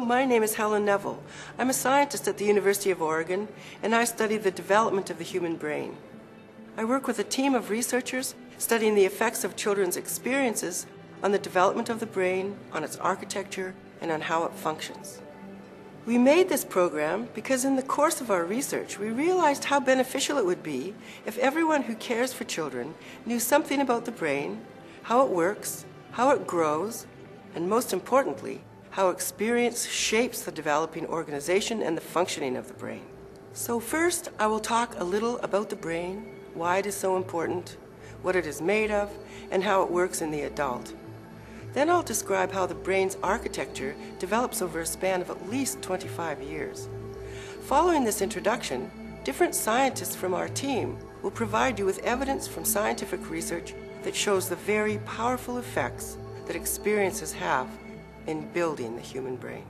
my name is Helen Neville. I'm a scientist at the University of Oregon, and I study the development of the human brain. I work with a team of researchers studying the effects of children's experiences on the development of the brain, on its architecture, and on how it functions. We made this program because in the course of our research, we realized how beneficial it would be if everyone who cares for children knew something about the brain, how it works, how it grows, and most importantly, how experience shapes the developing organization and the functioning of the brain. So first, I will talk a little about the brain, why it is so important, what it is made of, and how it works in the adult. Then I'll describe how the brain's architecture develops over a span of at least 25 years. Following this introduction, different scientists from our team will provide you with evidence from scientific research that shows the very powerful effects that experiences have in building the human brain.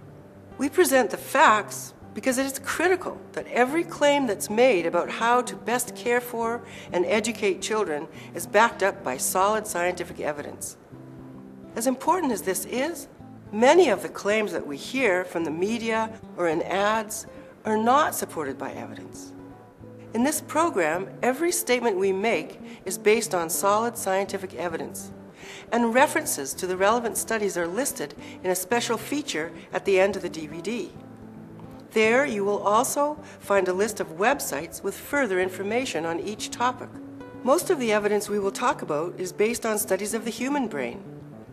We present the facts because it is critical that every claim that's made about how to best care for and educate children is backed up by solid scientific evidence. As important as this is, many of the claims that we hear from the media or in ads are not supported by evidence. In this program, every statement we make is based on solid scientific evidence, and references to the relevant studies are listed in a special feature at the end of the DVD. There you will also find a list of websites with further information on each topic. Most of the evidence we will talk about is based on studies of the human brain.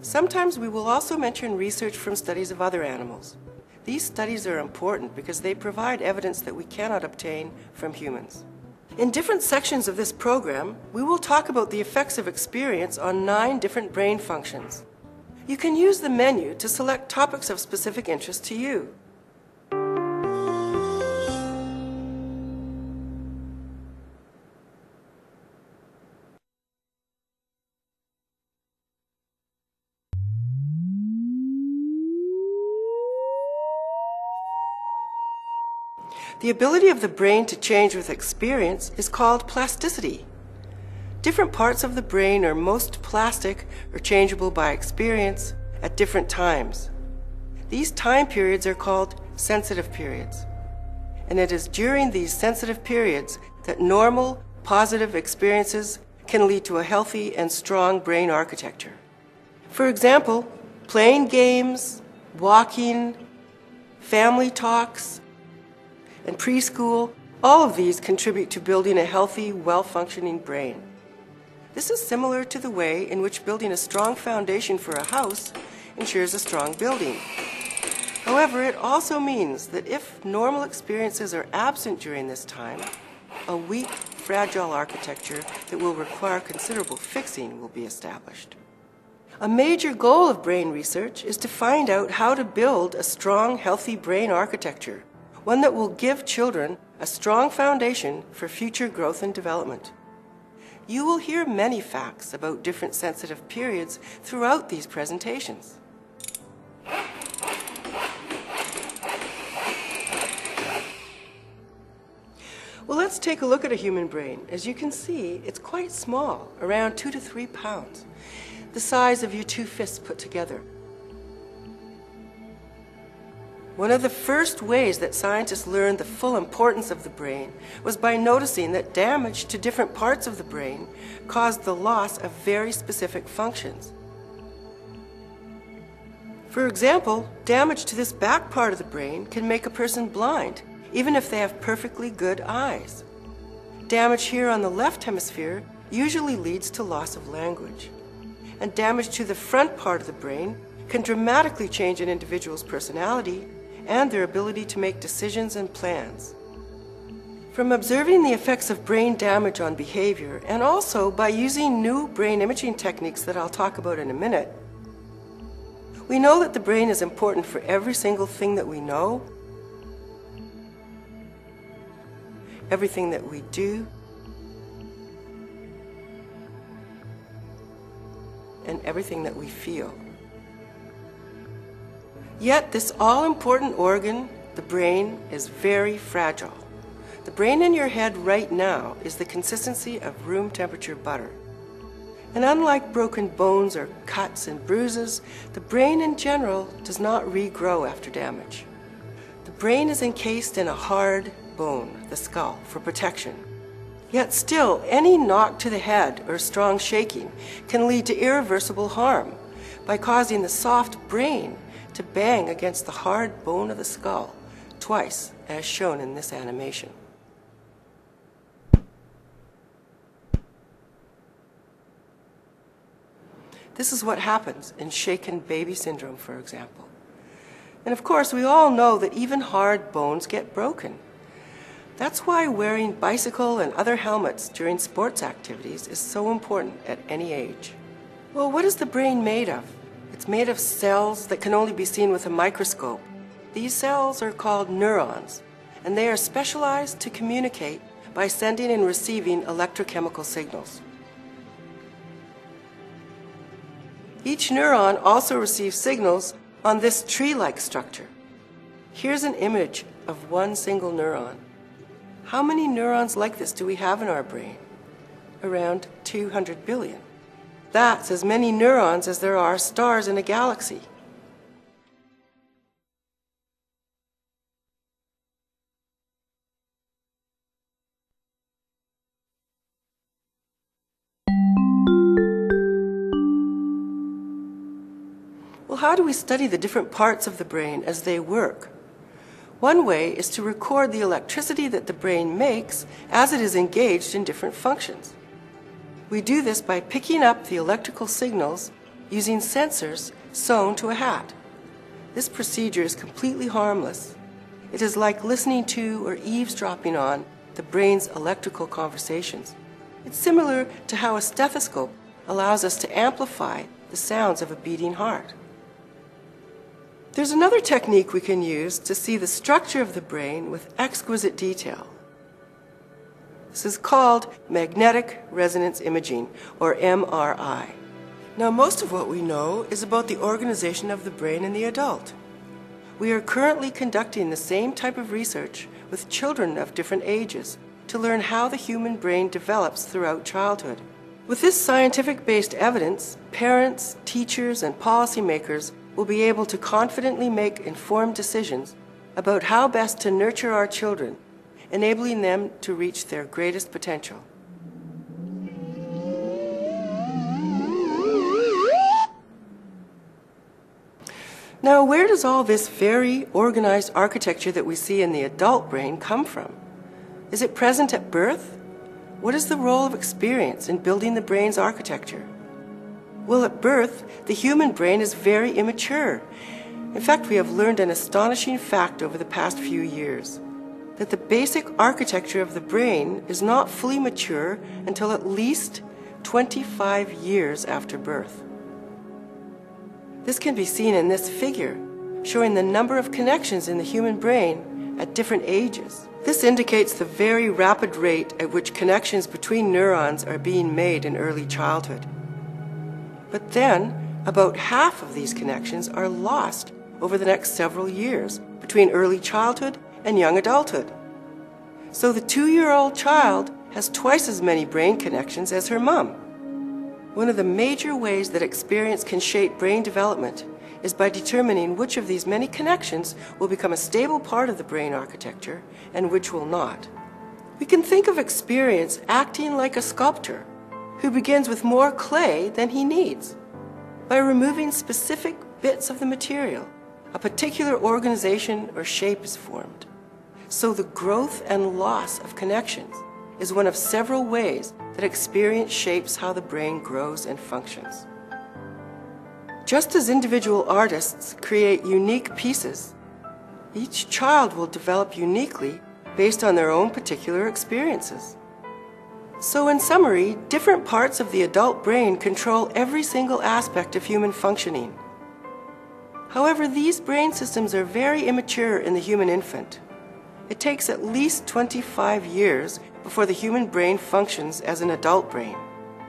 Sometimes we will also mention research from studies of other animals. These studies are important because they provide evidence that we cannot obtain from humans. In different sections of this program, we will talk about the effects of experience on 9 different brain functions. You can use the menu to select topics of specific interest to you. The ability of the brain to change with experience is called plasticity. Different parts of the brain are most plastic or changeable by experience at different times. These time periods are called sensitive periods. And it is during these sensitive periods that normal, positive experiences can lead to a healthy and strong brain architecture. For example, playing games, walking, family talks, and preschool, all of these contribute to building a healthy, well-functioning brain. This is similar to the way in which building a strong foundation for a house ensures a strong building. However, it also means that if normal experiences are absent during this time, a weak, fragile architecture that will require considerable fixing will be established. A major goal of brain research is to find out how to build a strong, healthy brain architecture, one that will give children a strong foundation for future growth and development. You will hear many facts about different sensitive periods throughout these presentations. Well, let's take a look at a human brain. As you can see, it's quite small, around 2 to 3 pounds, the size of your 2 fists put together. One of the first ways that scientists learned the full importance of the brain was by noticing that damage to different parts of the brain caused the loss of very specific functions. For example, damage to this back part of the brain can make a person blind, even if they have perfectly good eyes. Damage here on the left hemisphere usually leads to loss of language. And damage to the front part of the brain can dramatically change an individual's personality and their ability to make decisions and plans. From observing the effects of brain damage on behavior, and also by using new brain imaging techniques that I'll talk about in a minute, we know that the brain is important for every single thing that we know, everything that we do, and everything that we feel. Yet this all-important organ, the brain, is very fragile. The brain in your head right now is the consistency of room temperature butter. And unlike broken bones or cuts and bruises, the brain in general does not regrow after damage. brain is encased in a hard bone, the skull, for protection. Yet still, any knock to the head or strong shaking can lead to irreversible harm by causing the soft brain to bang against the hard bone of the skull twice, as shown in this animation. This is what happens in shaken baby syndrome, for example. And of course, we all know that even hard bones get broken. That's why wearing bicycle and other helmets during sports activities is so important at any age. Well, what is the brain made of? It's made of cells that can only be seen with a microscope. These cells are called neurons, and they are specialized to communicate by sending and receiving electrochemical signals. Each neuron also receives signals on this tree-like structure. Here's an image of one single neuron. How many neurons like this do we have in our brain? Around 200 billion. That's as many neurons as there are stars in a galaxy. Well, how do we study the different parts of the brain as they work? One way is to record the electricity that the brain makes as it is engaged in different functions. We do this by picking up the electrical signals using sensors sewn to a hat. This procedure is completely harmless. It is like listening to or eavesdropping on the brain's electrical conversations. It's similar to how a stethoscope allows us to amplify the sounds of a beating heart. There's another technique we can use to see the structure of the brain with exquisite detail. This is called magnetic resonance imaging, or MRI. Now, most of what we know is about the organization of the brain in the adult. We are currently conducting the same type of research with children of different ages to learn how the human brain develops throughout childhood. With this scientific-based evidence, parents, teachers, and policymakers will be able to confidently make informed decisions about how best to nurture our children, enabling them to reach their greatest potential. Now, where does all this very organized architecture that we see in the adult brain come from? Is it present at birth? What is the role of experience in building the brain's architecture? Well, at birth, the human brain is very immature. In fact, we have learned an astonishing fact over the past few years, that the basic architecture of the brain is not fully mature until at least 25 years after birth. This can be seen in this figure, showing the number of connections in the human brain at different ages. This indicates the very rapid rate at which connections between neurons are being made in early childhood. But then, about half of these connections are lost over the next several years between early childhood and young adulthood. So the 2-year-old child has twice as many brain connections as her mom. One of the major ways that experience can shape brain development is by determining which of these many connections will become a stable part of the brain architecture and which will not. We can think of experience acting like a sculptor who begins with more clay than he needs. By removing specific bits of the material, a particular organization or shape is formed. So the growth and loss of connections is one of several ways that experience shapes how the brain grows and functions. Just as individual artists create unique pieces, each child will develop uniquely based on their own particular experiences. So in summary, different parts of the adult brain control every single aspect of human functioning. However, these brain systems are very immature in the human infant. It takes at least 25 years before the human brain functions as an adult brain.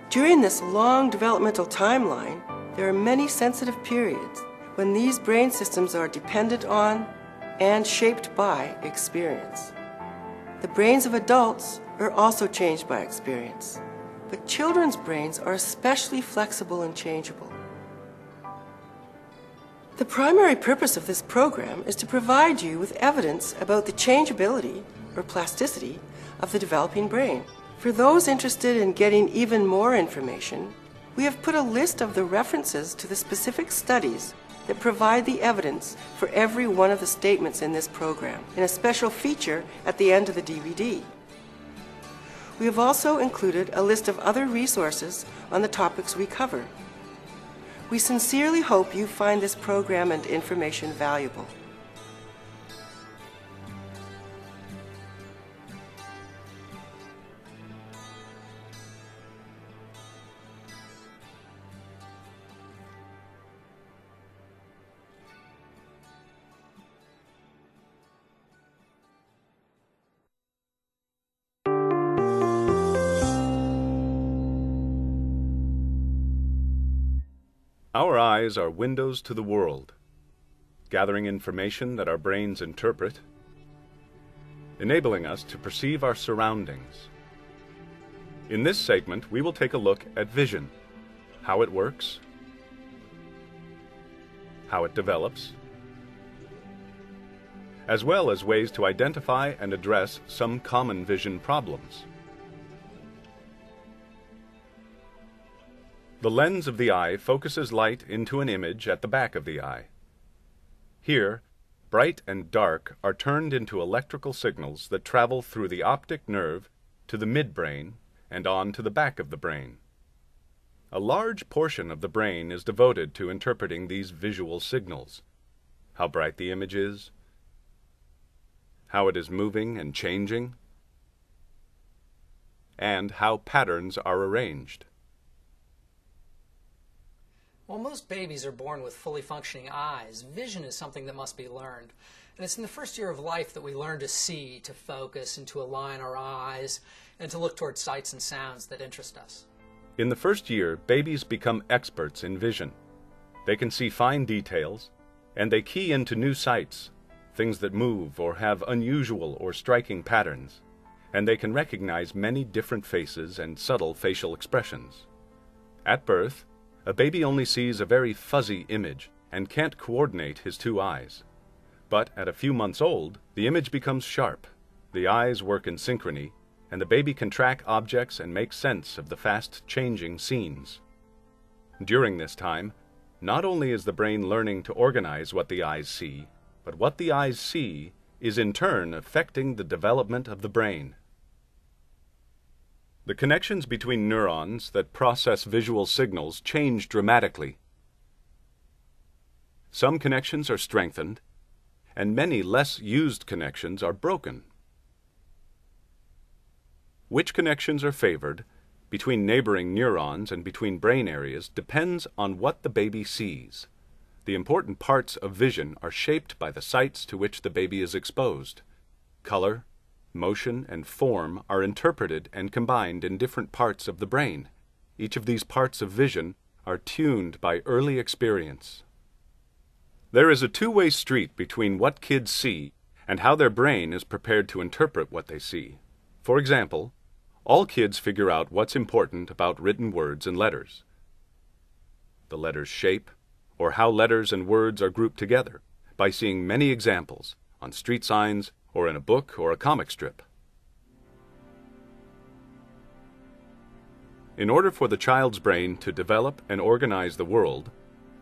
During this long developmental timeline, there are many sensitive periods when these brain systems are dependent on and shaped by experience. The brains of adults are also changed by experience, but children's brains are especially flexible and changeable. The primary purpose of this program is to provide you with evidence about the changeability, or plasticity, of the developing brain. For those interested in getting even more information, we have put a list of the references to the specific studies that provide the evidence for every one of the statements in this program in a special feature at the end of the DVD. We have also included a list of other resources on the topics we cover. We sincerely hope you find this program and information valuable. Our eyes are windows to the world, gathering information that our brains interpret, enabling us to perceive our surroundings. In this segment, we will take a look at vision, how it works, how it develops, as well as ways to identify and address some common vision problems. The lens of the eye focuses light into an image at the back of the eye. Here, bright and dark are turned into electrical signals that travel through the optic nerve to the midbrain and on to the back of the brain. A large portion of the brain is devoted to interpreting these visual signals: how bright the image is, how it is moving and changing, and how patterns are arranged. While most babies are born with fully functioning eyes, vision is something that must be learned. And it's in the first year of life that we learn to see, to focus, and to align our eyes, and to look toward sights and sounds that interest us. In the first year, babies become experts in vision. They can see fine details, and they key into new sights, things that move or have unusual or striking patterns, and they can recognize many different faces and subtle facial expressions. At birth, a baby only sees a very fuzzy image and can't coordinate his two eyes. But at a few months old, the image becomes sharp, the eyes work in synchrony, and the baby can track objects and make sense of the fast-changing scenes. During this time, not only is the brain learning to organize what the eyes see, but what the eyes see is in turn affecting the development of the brain. The connections between neurons that process visual signals change dramatically. Some connections are strengthened, and many less used connections are broken. Which connections are favored between neighboring neurons and between brain areas depends on what the baby sees. The important parts of vision are shaped by the sights to which the baby is exposed. Color, motion, and form are interpreted and combined in different parts of the brain. Each of these parts of vision are tuned by early experience. There is a two-way street between what kids see and how their brain is prepared to interpret what they see. For example, all kids figure out what's important about written words and letters, the letter's shape, or how letters and words are grouped together, by seeing many examples on street signs or in a book or a comic strip. In order for the child's brain to develop and organize the world,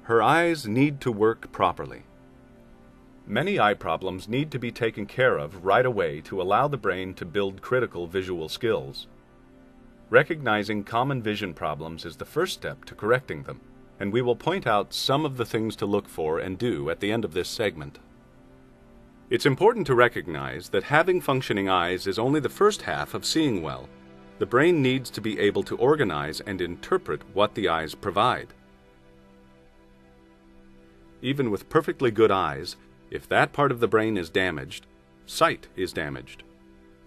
her eyes need to work properly. Many eye problems need to be taken care of right away to allow the brain to build critical visual skills. Recognizing common vision problems is the first step to correcting them, and we will point out some of the things to look for and do at the end of this segment. It's important to recognize that having functioning eyes is only the first half of seeing well. The brain needs to be able to organize and interpret what the eyes provide. Even with perfectly good eyes, if that part of the brain is damaged, sight is damaged.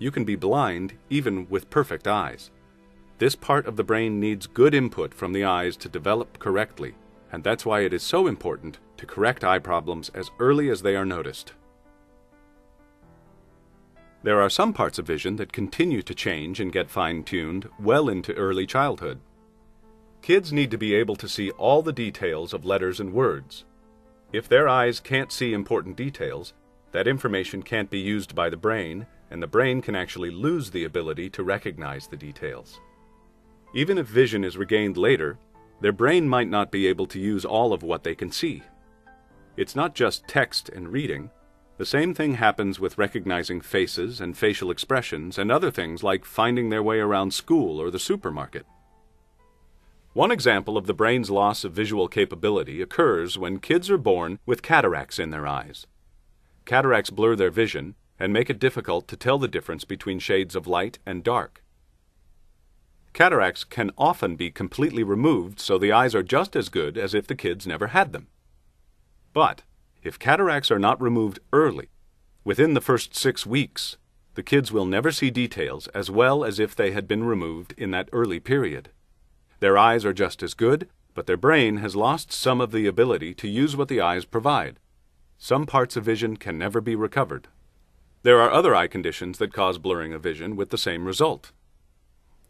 You can be blind even with perfect eyes. This part of the brain needs good input from the eyes to develop correctly, and that's why it is so important to correct eye problems as early as they are noticed. There are some parts of vision that continue to change and get fine-tuned well into early childhood. Kids need to be able to see all the details of letters and words. If their eyes can't see important details, that information can't be used by the brain, and the brain can actually lose the ability to recognize the details. Even if vision is regained later, their brain might not be able to use all of what they can see. It's not just text and reading. The same thing happens with recognizing faces and facial expressions and other things like finding their way around school or the supermarket. One example of the brain's loss of visual capability occurs when kids are born with cataracts in their eyes. Cataracts blur their vision and make it difficult to tell the difference between shades of light and dark. Cataracts can often be completely removed so the eyes are just as good as if the kids never had them. But if cataracts are not removed early, within the first 6 weeks, the kids will never see details as well as if they had been removed in that early period. Their eyes are just as good, but their brain has lost some of the ability to use what the eyes provide. Some parts of vision can never be recovered. There are other eye conditions that cause blurring of vision with the same result.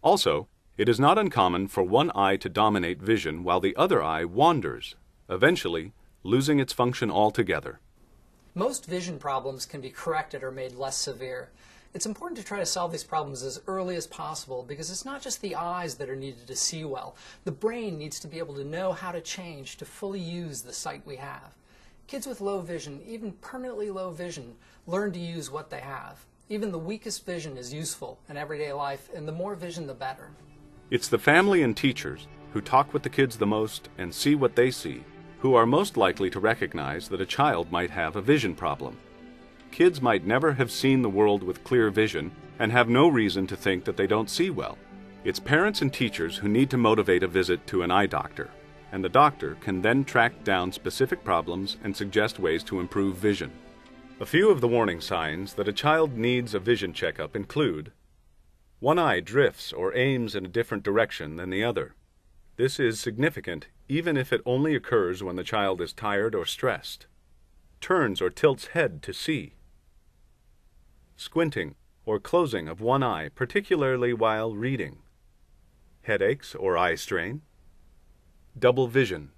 Also, it is not uncommon for one eye to dominate vision while the other eye wanders, eventually losing its function altogether. Most vision problems can be corrected or made less severe. It's important to try to solve these problems as early as possible because it's not just the eyes that are needed to see well. The brain needs to be able to know how to change to fully use the sight we have. Kids with low vision, even permanently low vision, learn to use what they have. Even the weakest vision is useful in everyday life, and the more vision, the better. It's the family and teachers who talk with the kids the most and see what they see, who are most likely to recognize that a child might have a vision problem. Kids might never have seen the world with clear vision and have no reason to think that they don't see well. It's parents and teachers who need to motivate a visit to an eye doctor, and the doctor can then track down specific problems and suggest ways to improve vision. A few of the warning signs that a child needs a vision checkup include: one eye drifts or aims in a different direction than the other. This is significant even if it only occurs when the child is tired or stressed. Turns or tilts head to see. Squinting or closing of one eye, particularly while reading. Headaches or eye strain. Double vision.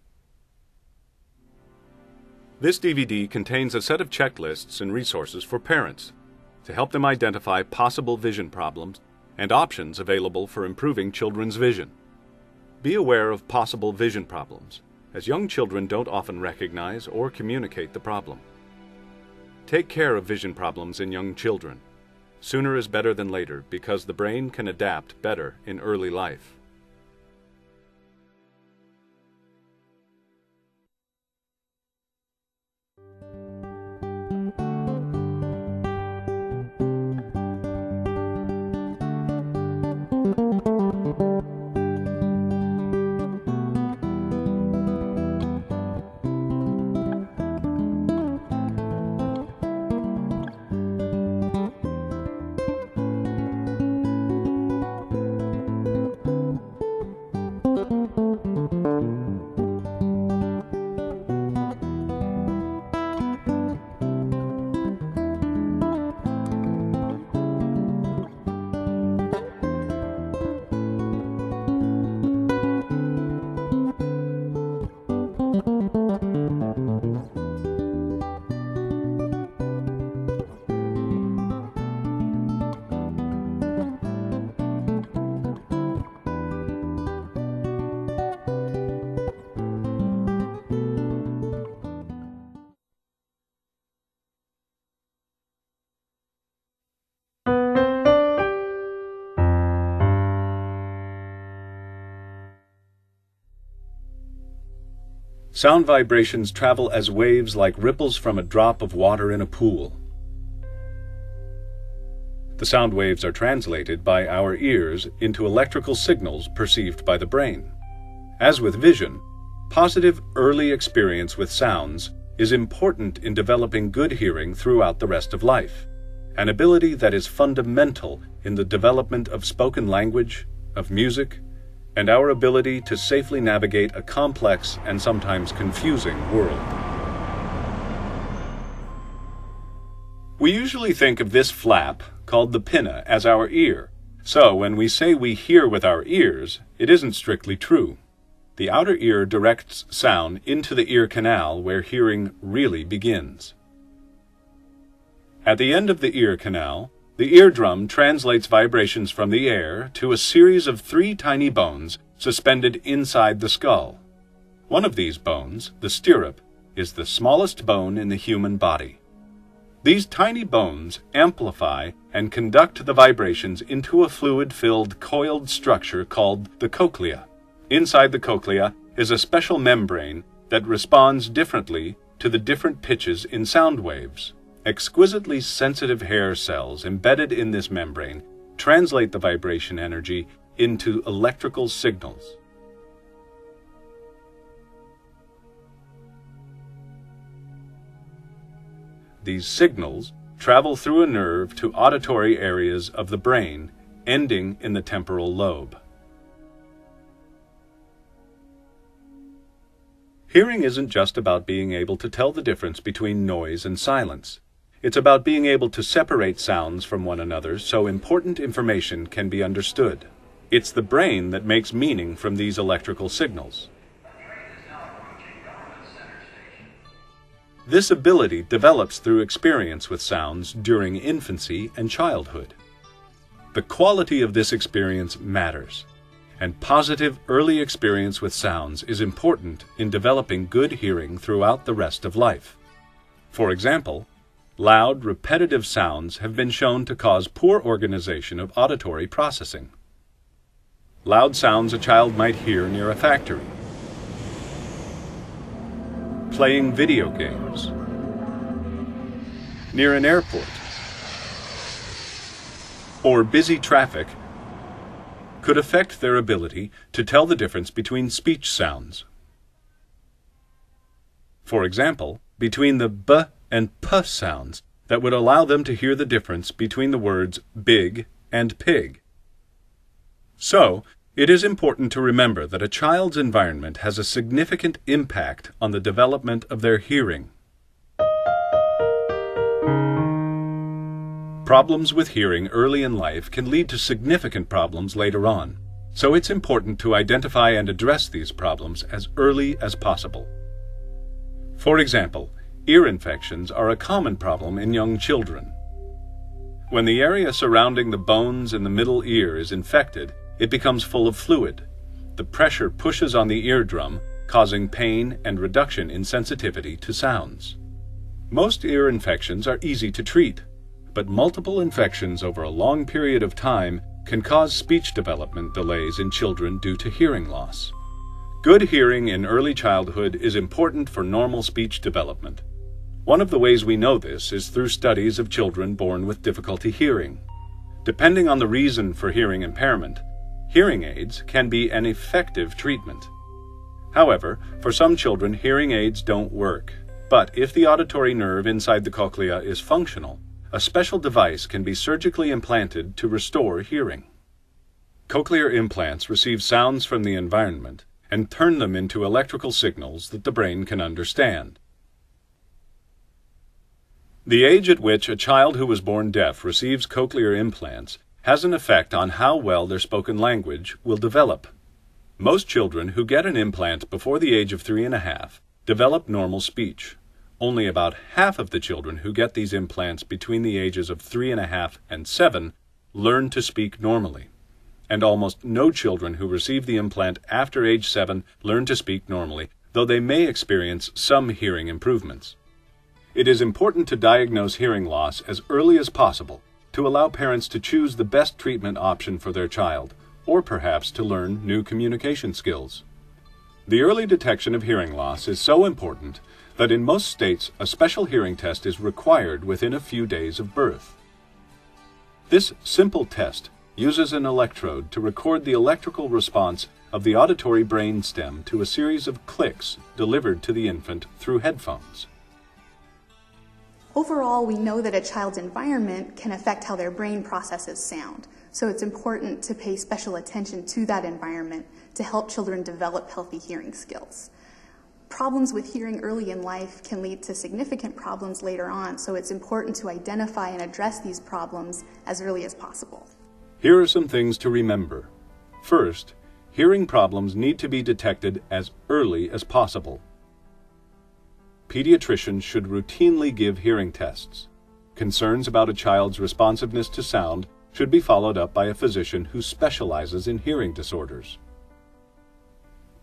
This DVD contains a set of checklists and resources for parents to help them identify possible vision problems and options available for improving children's vision. Be aware of possible vision problems, as young children don't often recognize or communicate the problem. Take care of vision problems in young children. Sooner is better than later because the brain can adapt better in early life. Sound vibrations travel as waves like ripples from a drop of water in a pool. The sound waves are translated by our ears into electrical signals perceived by the brain. As with vision, positive early experience with sounds is important in developing good hearing throughout the rest of life, an ability that is fundamental in the development of spoken language, of music, and our ability to safely navigate a complex and sometimes confusing world. We usually think of this flap, called the pinna, as our ear. So when we say we hear with our ears, it isn't strictly true. The outer ear directs sound into the ear canal where hearing really begins. At the end of the ear canal, the eardrum translates vibrations from the air to a series of 3 tiny bones suspended inside the skull. One of these bones, the stirrup, is the smallest bone in the human body. These tiny bones amplify and conduct the vibrations into a fluid-filled coiled structure called the cochlea. Inside the cochlea is a special membrane that responds differently to the different pitches in sound waves. Exquisitely sensitive hair cells embedded in this membrane translate the vibration energy into electrical signals. These signals travel through a nerve to auditory areas of the brain, ending in the temporal lobe. Hearing isn't just about being able to tell the difference between noise and silence. It's about being able to separate sounds from one another so important information can be understood. It's the brain that makes meaning from these electrical signals. This ability develops through experience with sounds during infancy and childhood. The quality of this experience matters, and positive early experience with sounds is important in developing good hearing throughout the rest of life. For example, loud, repetitive sounds have been shown to cause poor organization of auditory processing. Loud sounds a child might hear near a factory, playing video games, near an airport, or busy traffic could affect their ability to tell the difference between speech sounds. For example, between the b and p sounds that would allow them to hear the difference between the words big and pig. So, it is important to remember that a child's environment has a significant impact on the development of their hearing. Problems with hearing early in life can lead to significant problems later on, so it's important to identify and address these problems as early as possible. For example, ear infections are a common problem in young children. When the area surrounding the bones in the middle ear is infected, it becomes full of fluid. The pressure pushes on the eardrum, causing pain and reduction in sensitivity to sounds. Most ear infections are easy to treat, but multiple infections over a long period of time can cause speech development delays in children due to hearing loss. Good hearing in early childhood is important for normal speech development. One of the ways we know this is through studies of children born with difficulty hearing. Depending on the reason for hearing impairment, hearing aids can be an effective treatment. However, for some children, hearing aids don't work. But if the auditory nerve inside the cochlea is functional, a special device can be surgically implanted to restore hearing. Cochlear implants receive sounds from the environment and turn them into electrical signals that the brain can understand. The age at which a child who was born deaf receives cochlear implants has an effect on how well their spoken language will develop. Most children who get an implant before the age of 3.5 develop normal speech. Only about half of the children who get these implants between the ages of 3.5 and 7 learn to speak normally. And almost no children who receive the implant after age 7 learn to speak normally, though they may experience some hearing improvements. It is important to diagnose hearing loss as early as possible to allow parents to choose the best treatment option for their child, or perhaps to learn new communication skills. The early detection of hearing loss is so important that in most states a special hearing test is required within a few days of birth. This simple test uses an electrode to record the electrical response of the auditory brain stem to a series of clicks delivered to the infant through headphones. Overall, we know that a child's environment can affect how their brain processes sound, so it's important to pay special attention to that environment to help children develop healthy hearing skills. Problems with hearing early in life can lead to significant problems later on, so it's important to identify and address these problems as early as possible. Here are some things to remember. First, hearing problems need to be detected as early as possible. Pediatricians should routinely give hearing tests. Concerns about a child's responsiveness to sound should be followed up by a physician who specializes in hearing disorders.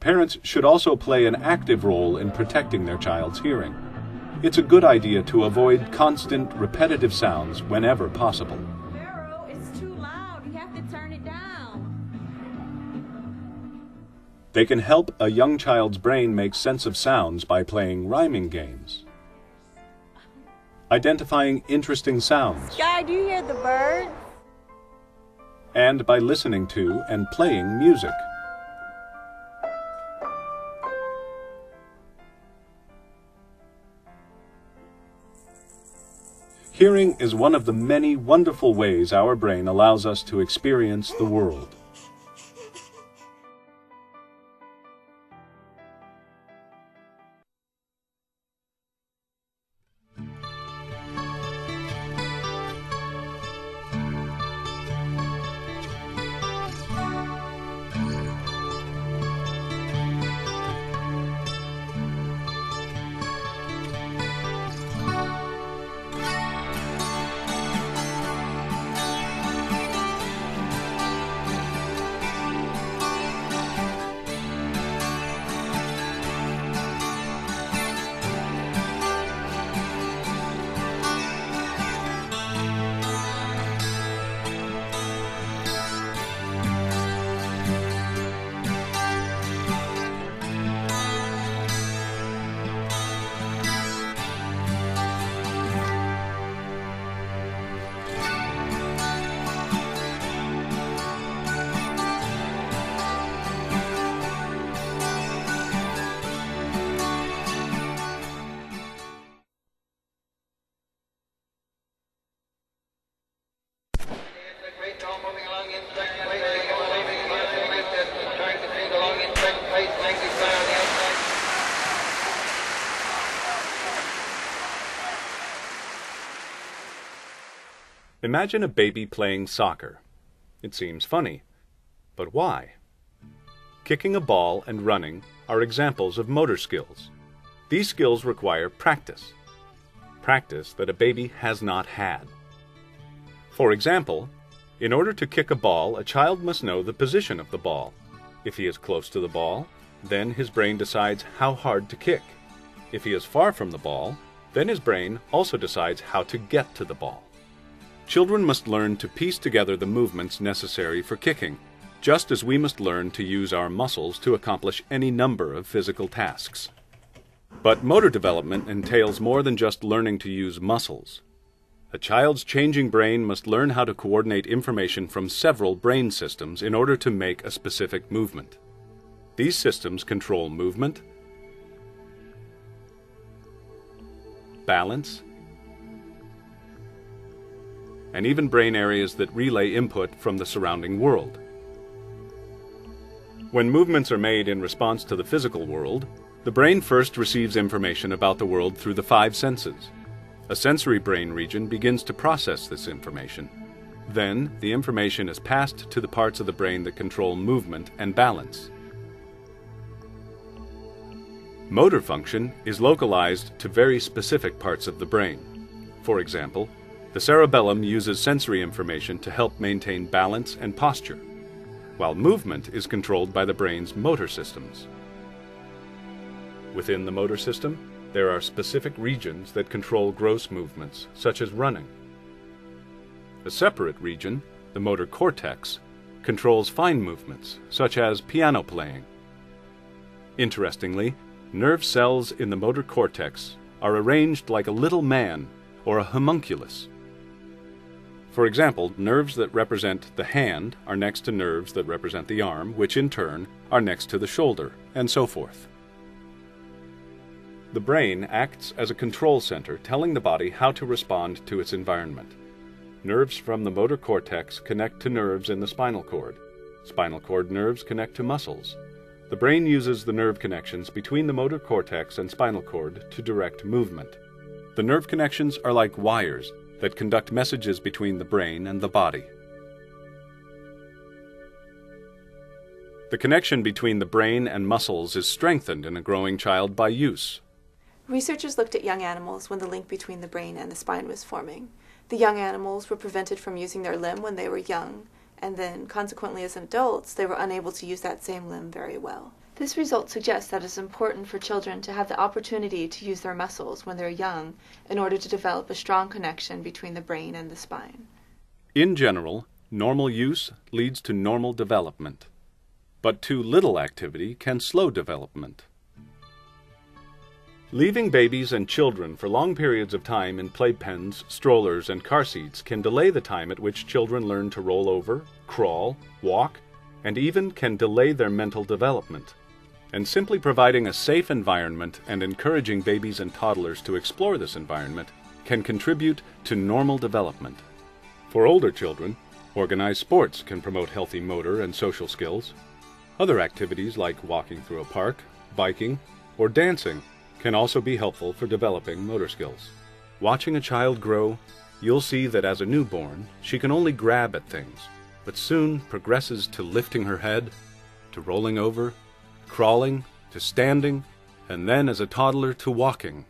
Parents should also play an active role in protecting their child's hearing. It's a good idea to avoid constant, repetitive sounds whenever possible. Pharaoh, it's too loud. You have to turn it down. They can help a young child's brain make sense of sounds by playing rhyming games, identifying interesting sounds, Sky, do you hear the birds? and by listening to and playing music. Hearing is one of the many wonderful ways our brain allows us to experience the world. Imagine a baby playing soccer. It seems funny, but why? Kicking a ball and running are examples of motor skills. These skills require practice that a baby has not had. For example, in order to kick a ball, a child must know the position of the ball. If he is close to the ball, then his brain decides how hard to kick. If he is far from the ball, then his brain also decides how to get to the ball. Children must learn to piece together the movements necessary for kicking, just as we must learn to use our muscles to accomplish any number of physical tasks. But motor development entails more than just learning to use muscles. A child's changing brain must learn how to coordinate information from several brain systems in order to make a specific movement. These systems control movement, balance, and even brain areas that relay input from the surrounding world. When movements are made in response to the physical world, the brain first receives information about the world through the 5 senses. A sensory brain region begins to process this information. Then, the information is passed to the parts of the brain that control movement and balance. Motor function is localized to very specific parts of the brain. For example, the cerebellum uses sensory information to help maintain balance and posture, while movement is controlled by the brain's motor systems. Within the motor system, there are specific regions that control gross movements, such as running. A separate region, the motor cortex, controls fine movements, such as piano playing. Interestingly, nerve cells in the motor cortex are arranged like a little man or a homunculus. For example, nerves that represent the hand are next to nerves that represent the arm, which in turn are next to the shoulder, and so forth. The brain acts as a control center, telling the body how to respond to its environment. Nerves from the motor cortex connect to nerves in the spinal cord. Spinal cord nerves connect to muscles. The brain uses the nerve connections between the motor cortex and spinal cord to direct movement. The nerve connections are like wires that conduct messages between the brain and the body. The connection between the brain and muscles is strengthened in a growing child by use. Researchers looked at young animals when the link between the brain and the spine was forming. The young animals were prevented from using their limb when they were young, and then, consequently, as adults, they were unable to use that same limb very well. This result suggests that it's important for children to have the opportunity to use their muscles when they're young in order to develop a strong connection between the brain and the spine. In general, normal use leads to normal development, but too little activity can slow development. Leaving babies and children for long periods of time in playpens, strollers, and car seats can delay the time at which children learn to roll over, crawl, walk, and even can delay their mental development. And simply providing a safe environment and encouraging babies and toddlers to explore this environment can contribute to normal development. For older children, organized sports can promote healthy motor and social skills. Other activities like walking through a park, biking, or dancing can also be helpful for developing motor skills. Watching a child grow, you'll see that as a newborn, she can only grab at things, but soon progresses to lifting her head, to rolling over, crawling, to standing, and then as a toddler to walking.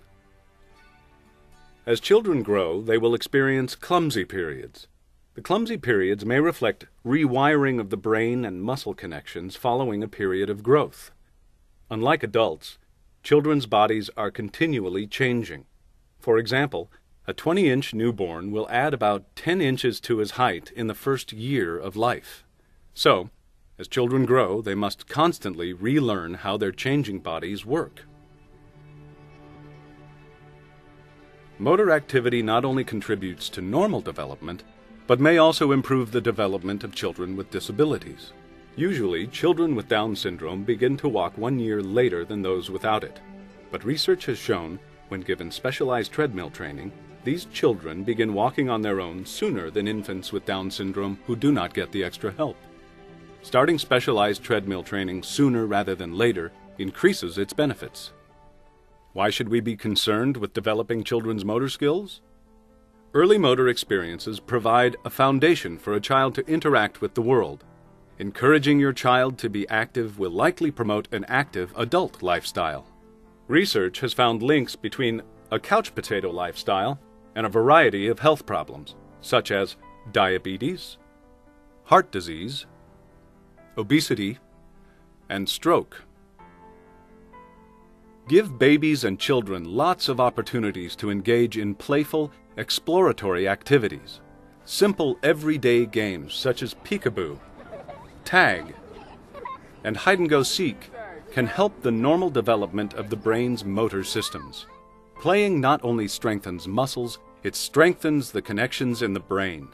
As children grow, they will experience clumsy periods. The clumsy periods may reflect rewiring of the brain and muscle connections following a period of growth. Unlike adults, children's bodies are continually changing. For example, a 20-inch newborn will add about 10 inches to his height in the first year of life. So, as children grow, they must constantly relearn how their changing bodies work. Motor activity not only contributes to normal development, but may also improve the development of children with disabilities. Usually, children with Down syndrome begin to walk 1 year later than those without it. But research has shown, when given specialized treadmill training, these children begin walking on their own sooner than infants with Down syndrome who do not get the extra help. Starting specialized treadmill training sooner rather than later increases its benefits. Why should we be concerned with developing children's motor skills? Early motor experiences provide a foundation for a child to interact with the world. Encouraging your child to be active will likely promote an active adult lifestyle. Research has found links between a couch potato lifestyle and a variety of health problems, such as diabetes, heart disease, obesity, and stroke. Give babies and children lots of opportunities to engage in playful, exploratory activities. Simple everyday games such as peekaboo, tag, and hide-and-go-seek can help the normal development of the brain's motor systems. Playing not only strengthens muscles, it strengthens the connections in the brain.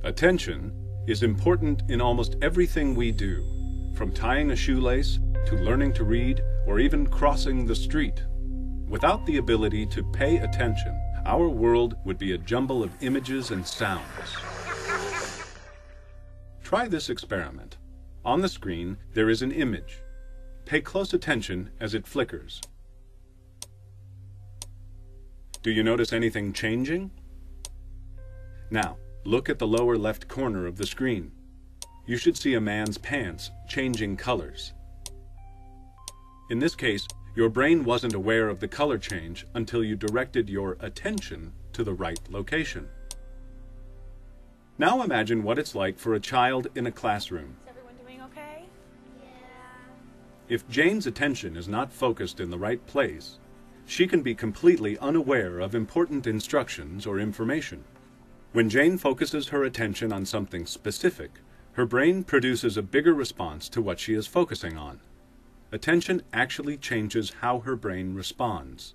Attention is important in almost everything we do, from tying a shoelace to learning to read or even crossing the street. Without the ability to pay attention, our world would be a jumble of images and sounds. Try this experiment. On the screen, there is an image. Pay close attention as it flickers. Do you notice anything changing? Now, look at the lower left corner of the screen. you should see a man's pants changing colors. In this case, your brain wasn't aware of the color change until you directed your attention to the right location. Now imagine what it's like for a child in a classroom. Is everyone doing okay? If Jane's attention is not focused in the right place, she can be completely unaware of important instructions or information. When Jane focuses her attention on something specific, her brain produces a bigger response to what she is focusing on. Attention actually changes how her brain responds.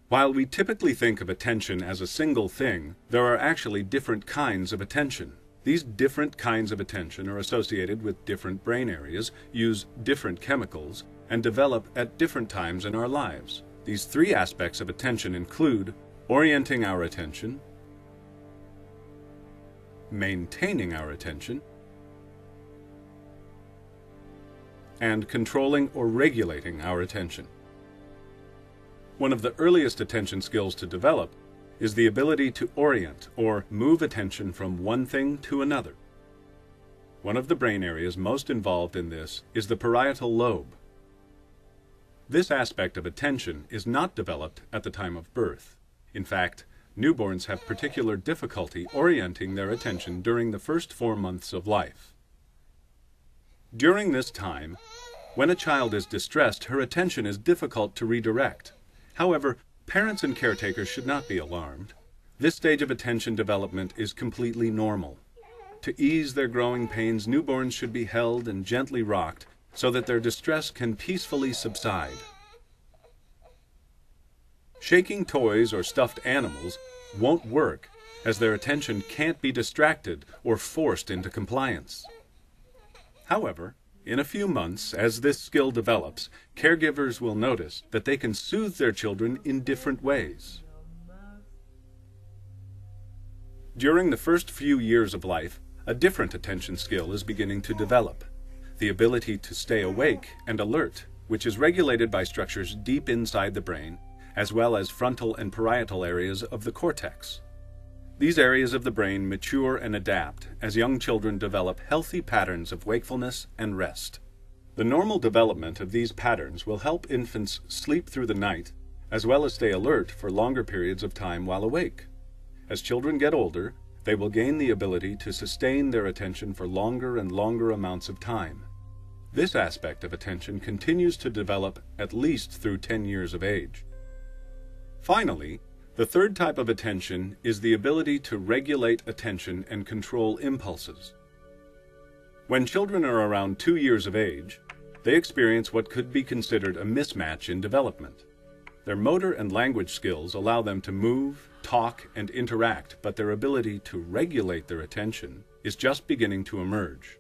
While we typically think of attention as a single thing, there are actually different kinds of attention. These different kinds of attention are associated with different brain areas, use different chemicals, and develop at different times in our lives. These three aspects of attention include orienting our attention, maintaining our attention, and controlling or regulating our attention. One of the earliest attention skills to develop is the ability to orient or move attention from one thing to another. One of the brain areas most involved in this is the parietal lobe. This aspect of attention is not developed at the time of birth. In fact, newborns have particular difficulty orienting their attention during the first 4 months of life. During this time, when a child is distressed, her attention is difficult to redirect. However, parents and caretakers should not be alarmed. This stage of attention development is completely normal. To ease their growing pains, newborns should be held and gently rocked so that their distress can peacefully subside. Shaking toys or stuffed animals won't work, as their attention can't be distracted or forced into compliance. However, in a few months, as this skill develops, caregivers will notice that they can soothe their children in different ways. During the first few years of life, a different attention skill is beginning to develop: the ability to stay awake and alert, which is regulated by structures deep inside the brain, as well as frontal and parietal areas of the cortex. These areas of the brain mature and adapt as young children develop healthy patterns of wakefulness and rest. The normal development of these patterns will help infants sleep through the night, as well as stay alert for longer periods of time while awake. As children get older, they will gain the ability to sustain their attention for longer and longer amounts of time. This aspect of attention continues to develop at least through 10 years of age. Finally, the third type of attention is the ability to regulate attention and control impulses. When children are around 2 years of age, they experience what could be considered a mismatch in development. Their motor and language skills allow them to move, talk, and interact, but their ability to regulate their attention is just beginning to emerge.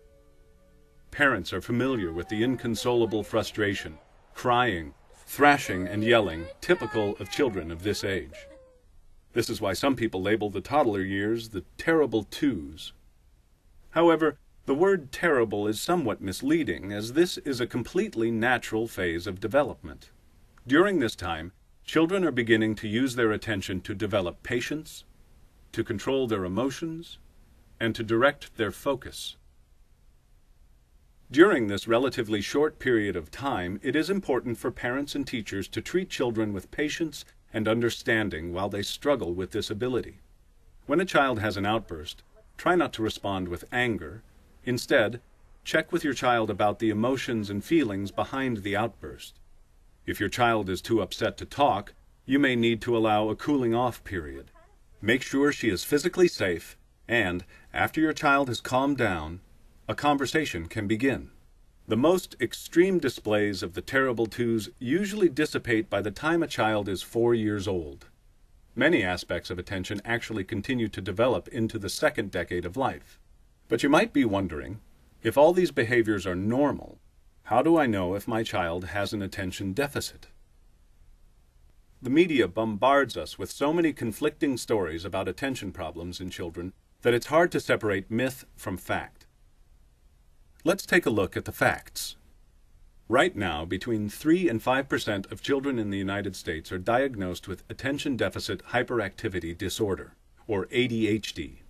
Parents are familiar with the inconsolable frustration, crying, thrashing, and yelling typical of children of this age. This is why some people label the toddler years the terrible twos. However, the word terrible is somewhat misleading, as this is a completely natural phase of development. During this time, children are beginning to use their attention to develop patience, to control their emotions, and to direct their focus. During this relatively short period of time, it is important for parents and teachers to treat children with patience and understanding while they struggle with this ability. When a child has an outburst, try not to respond with anger. Instead, check with your child about the emotions and feelings behind the outburst. If your child is too upset to talk, you may need to allow a cooling off period. Make sure she is physically safe, and after your child has calmed down, a conversation can begin. The most extreme displays of the terrible twos usually dissipate by the time a child is 4 years old. Many aspects of attention actually continue to develop into the second decade of life. But you might be wondering, if all these behaviors are normal, how do I know if my child has an attention deficit? The media bombards us with so many conflicting stories about attention problems in children that it's hard to separate myth from fact. Let's take a look at the facts. Right now, between 3 and 5% of children in the United States are diagnosed with attention deficit hyperactivity disorder, or ADHD.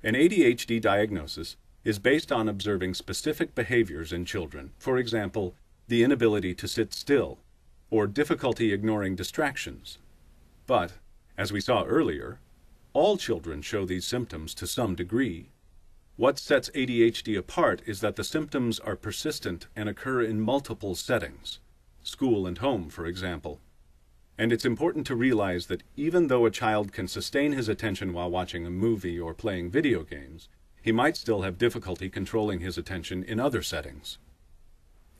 An ADHD diagnosis is based on observing specific behaviors in children, for example, the inability to sit still or difficulty ignoring distractions. But, as we saw earlier, all children show these symptoms to some degree. What sets ADHD apart is that the symptoms are persistent and occur in multiple settings, school and home, for example. And it's important to realize that even though a child can sustain his attention while watching a movie or playing video games, he might still have difficulty controlling his attention in other settings.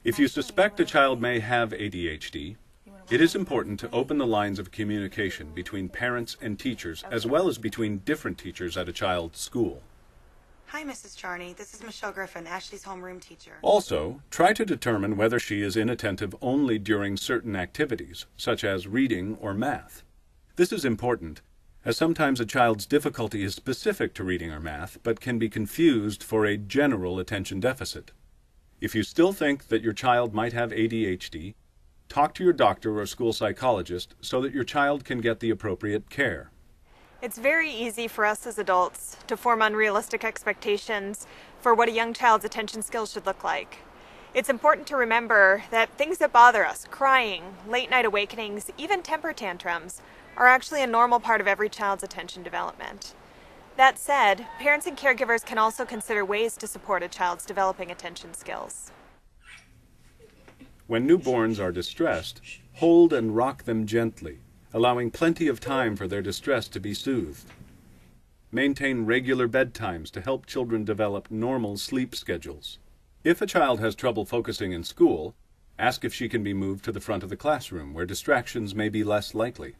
If you suspect a child may have ADHD, it is important to open the lines of communication between parents and teachers, as well as between different teachers at a child's school. Hi, Mrs. Charney. This is Michelle Griffin, Ashley's homeroom teacher. Also, try to determine whether she is inattentive only during certain activities, such as reading or math. This is important, as sometimes a child's difficulty is specific to reading or math, but can be confused for a general attention deficit. If you still think that your child might have ADHD, talk to your doctor or school psychologist so that your child can get the appropriate care. It's very easy for us as adults to form unrealistic expectations for what a young child's attention skills should look like. It's important to remember that things that bother us, crying, late-night awakenings, even temper tantrums, are actually a normal part of every child's attention development. That said, parents and caregivers can also consider ways to support a child's developing attention skills. When newborns are distressed, hold and rock them gently, allowing plenty of time for their distress to be soothed. Maintain regular bedtimes to help children develop normal sleep schedules. If a child has trouble focusing in school, ask if she can be moved to the front of the classroom where distractions may be less likely.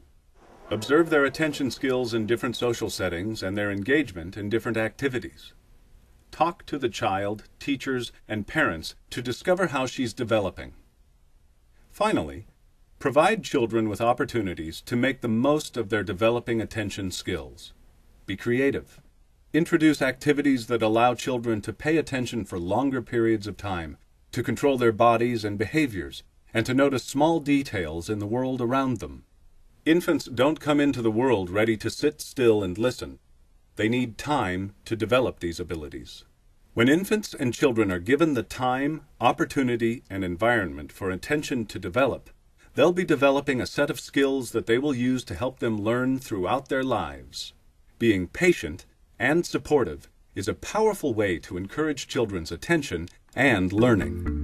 Observe their attention skills in different social settings and their engagement in different activities. Talk to the child, teachers, and parents to discover how she's developing. Finally, provide children with opportunities to make the most of their developing attention skills. Be creative. Introduce activities that allow children to pay attention for longer periods of time, to control their bodies and behaviors, and to notice small details in the world around them. Infants don't come into the world ready to sit still and listen. They need time to develop these abilities. When infants and children are given the time, opportunity, and environment for attention to develop, they'll be developing a set of skills that they will use to help them learn throughout their lives. Being patient and supportive is a powerful way to encourage children's attention and learning.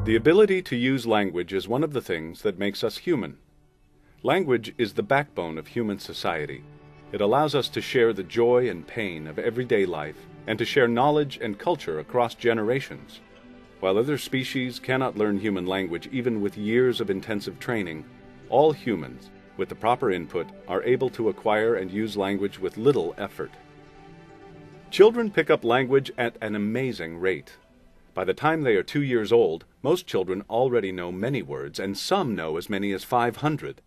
The ability to use language is one of the things that makes us human. Language is the backbone of human society. It allows us to share the joy and pain of everyday life and to share knowledge and culture across generations. While other species cannot learn human language even with years of intensive training, all humans, with the proper input, are able to acquire and use language with little effort. Children pick up language at an amazing rate. By the time they are 2 years old, most children already know many words, and some know as many as 500.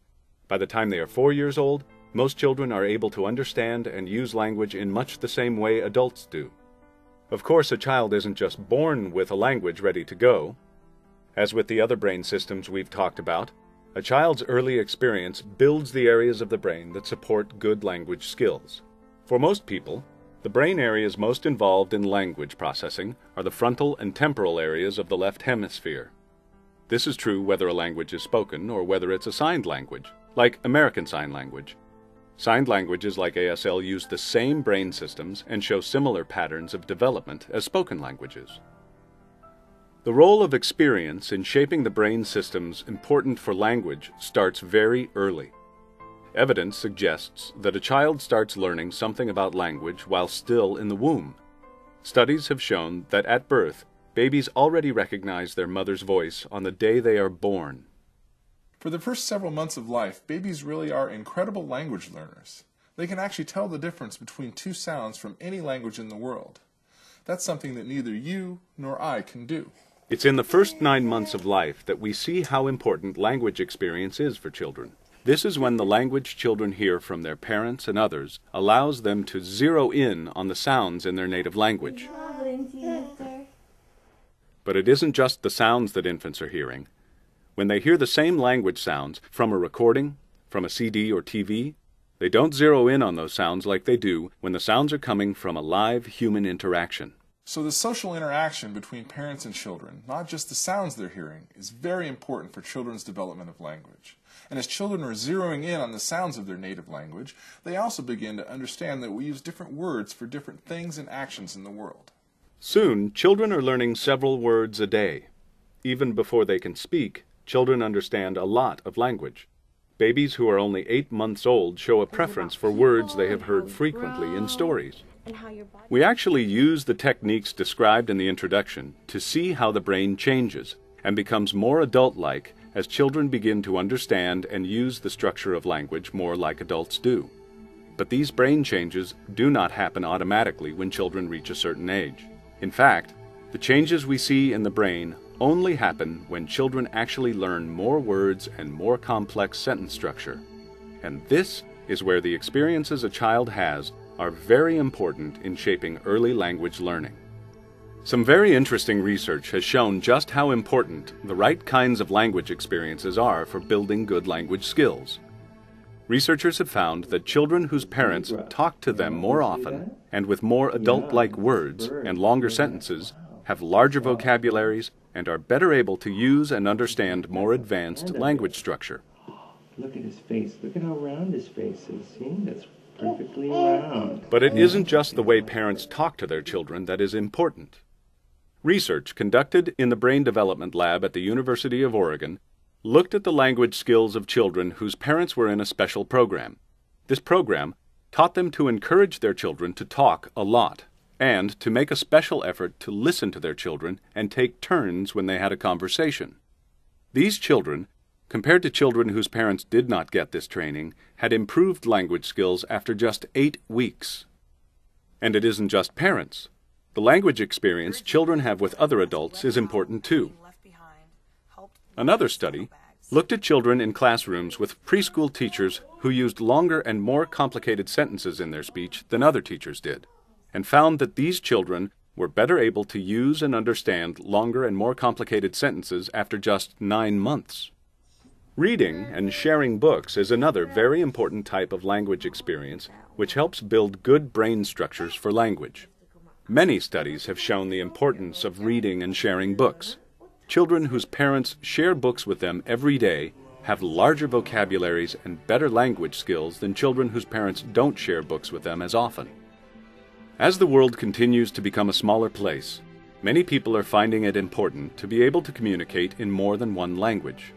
By the time they are 4 years old, most children are able to understand and use language in much the same way adults do. Of course, a child isn't just born with a language ready to go. As with the other brain systems we've talked about, a child's early experience builds the areas of the brain that support good language skills. For most people, the brain areas most involved in language processing are the frontal and temporal areas of the left hemisphere. This is true whether a language is spoken or whether it's a signed language, like American Sign Language. Signed languages like ASL use the same brain systems and show similar patterns of development as spoken languages. The role of experience in shaping the brain systems important for language starts very early. Evidence suggests that a child starts learning something about language while still in the womb. Studies have shown that at birth, babies already recognize their mother's voice on the day they are born. For the first several months of life, babies really are incredible language learners. They can actually tell the difference between two sounds from any language in the world. That's something that neither you nor I can do. It's in the first 9 months of life that we see how important language experience is for children. This is when the language children hear from their parents and others allows them to zero in on the sounds in their native language. But it isn't just the sounds that infants are hearing. When they hear the same language sounds from a recording, from a CD or TV, they don't zero in on those sounds like they do when the sounds are coming from a live human interaction. So the social interaction between parents and children, not just the sounds they're hearing, is very important for children's development of language. And as children are zeroing in on the sounds of their native language, they also begin to understand that we use different words for different things and actions in the world. Soon, children are learning several words a day. Even before they can speak, children understand a lot of language. Babies who are only 8 months old show a preference for words they have heard frequently in stories. We actually use the techniques described in the introduction to see how the brain changes and becomes more adult-like as children begin to understand and use the structure of language more like adults do. But these brain changes do not happen automatically when children reach a certain age. In fact, the changes we see in the brain only happen when children actually learn more words and more complex sentence structure. And this is where the experiences a child has are very important in shaping early language learning. Some very interesting research has shown just how important the right kinds of language experiences are for building good language skills. Researchers have found that children whose parents talk to them more often and with more adult-like words and longer sentences have larger vocabularies and are better able to use and understand more advanced language structure. Look at his face. Look at how round his face is. See? That's perfectly round. But it isn't just the way parents talk to their children that is important. Research conducted in the Brain Development Lab at the University of Oregon looked at the language skills of children whose parents were in a special program. This program taught them to encourage their children to talk a lot and to make a special effort to listen to their children and take turns when they had a conversation. These children, compared to children whose parents did not get this training, had improved language skills after just 8 weeks. And it isn't just parents. The language experience children have with other adults is important too. Another study looked at children in classrooms with preschool teachers who used longer and more complicated sentences in their speech than other teachers did, and found that these children were better able to use and understand longer and more complicated sentences after just 9 months. Reading and sharing books is another very important type of language experience which helps build good brain structures for language. Many studies have shown the importance of reading and sharing books. Children whose parents share books with them every day have larger vocabularies and better language skills than children whose parents don't share books with them as often. As the world continues to become a smaller place, many people are finding it important to be able to communicate in more than one language.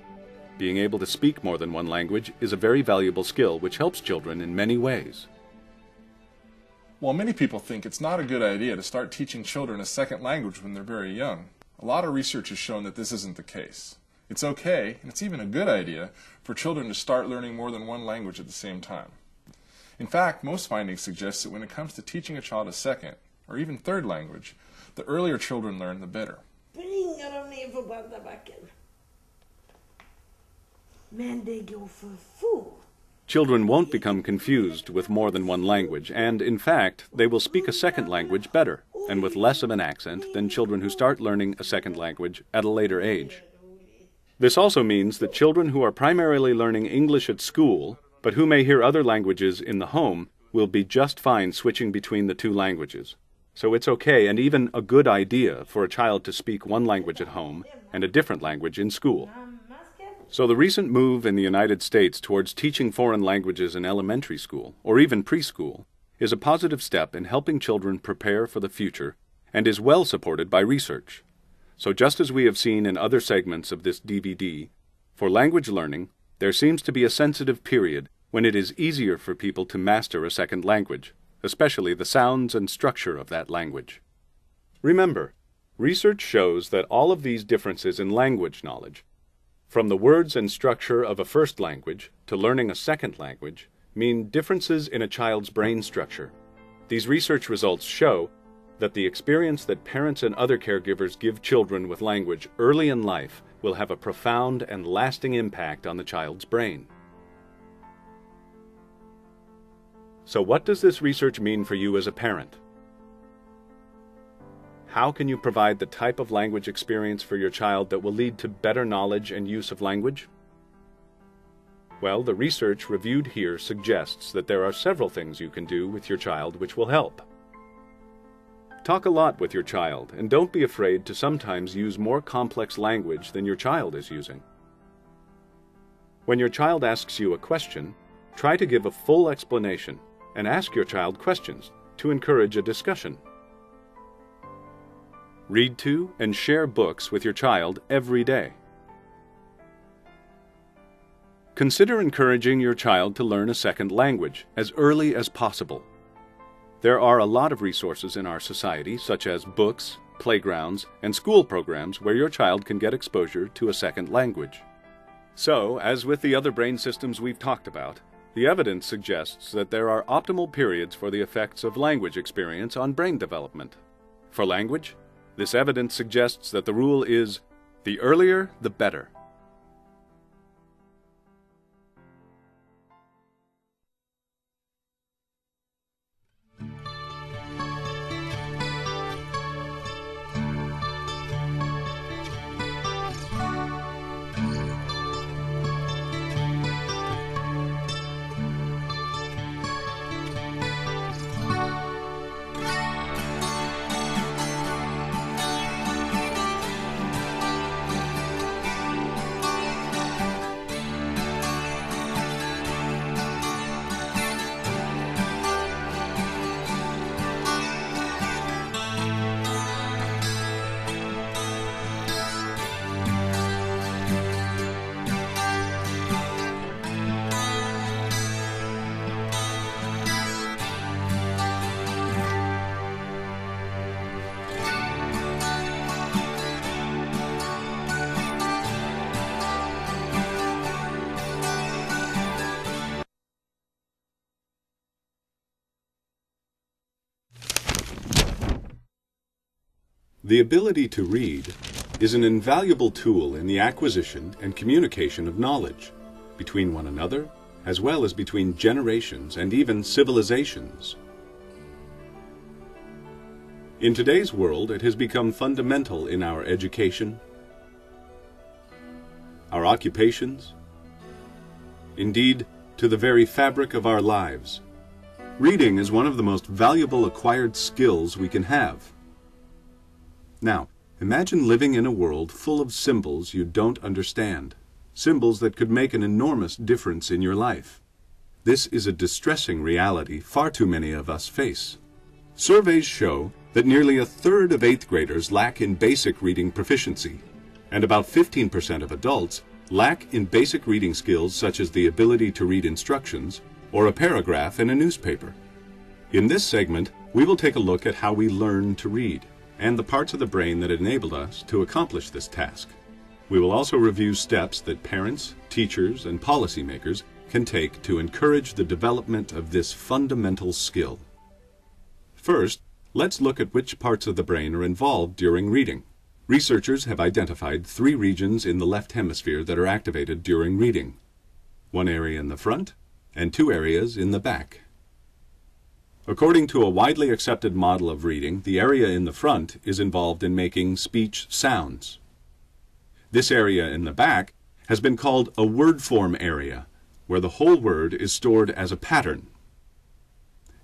Being able to speak more than one language is a very valuable skill which helps children in many ways. While many people think it's not a good idea to start teaching children a second language when they're very young, a lot of research has shown that this isn't the case. It's okay, and it's even a good idea, for children to start learning more than one language at the same time. In fact, most findings suggest that when it comes to teaching a child a second, or even third language, the earlier children learn, the better. Children won't become confused with more than one language, and in fact, they will speak a second language better and with less of an accent than children who start learning a second language at a later age. This also means that children who are primarily learning English at school, but who may hear other languages in the home, will be just fine switching between the two languages. So it's okay and even a good idea for a child to speak one language at home and a different language in school. So the recent move in the United States towards teaching foreign languages in elementary school, or even preschool, is a positive step in helping children prepare for the future and is well supported by research. So just as we have seen in other segments of this DVD, for language learning, there seems to be a sensitive period when it is easier for people to master a second language, especially the sounds and structure of that language. Remember, research shows that all of these differences in language knowledge, from the words and structure of a first language to learning a second language, mean differences in a child's brain structure. These research results show that the experience that parents and other caregivers give children with language early in life will have a profound and lasting impact on the child's brain. So what does this research mean for you as a parent? How can you provide the type of language experience for your child that will lead to better knowledge and use of language? Well, the research reviewed here suggests that there are several things you can do with your child which will help. Talk a lot with your child, and don't be afraid to sometimes use more complex language than your child is using. When your child asks you a question, try to give a full explanation and ask your child questions to encourage a discussion. Read to and share books with your child every day. Consider encouraging your child to learn a second language as early as possible. There are a lot of resources in our society, such as books, playgrounds, and school programs where your child can get exposure to a second language. So, as with the other brain systems we've talked about, the evidence suggests that there are optimal periods for the effects of language experience on brain development. For language, this evidence suggests that the rule is, the earlier, the better. The ability to read is an invaluable tool in the acquisition and communication of knowledge between one another, as well as between generations and even civilizations. In today's world, it has become fundamental in our education, our occupations, indeed, to the very fabric of our lives. Reading is one of the most valuable acquired skills we can have. Now, imagine living in a world full of symbols you don't understand, symbols that could make an enormous difference in your life. This is a distressing reality far too many of us face. Surveys show that nearly a third of 8th graders lack in basic reading proficiency, and about 15% of adults lack in basic reading skills such as the ability to read instructions or a paragraph in a newspaper. In this segment, we will take a look at how we learn to read and the parts of the brain that enabled us to accomplish this task. We will also review steps that parents, teachers, and policymakers can take to encourage the development of this fundamental skill. First, let's look at which parts of the brain are involved during reading. Researchers have identified 3 regions in the left hemisphere that are activated during reading. 1 area in the front and 2 areas in the back. According to a widely accepted model of reading, the area in the front is involved in making speech sounds. This area in the back has been called a word form area, where the whole word is stored as a pattern.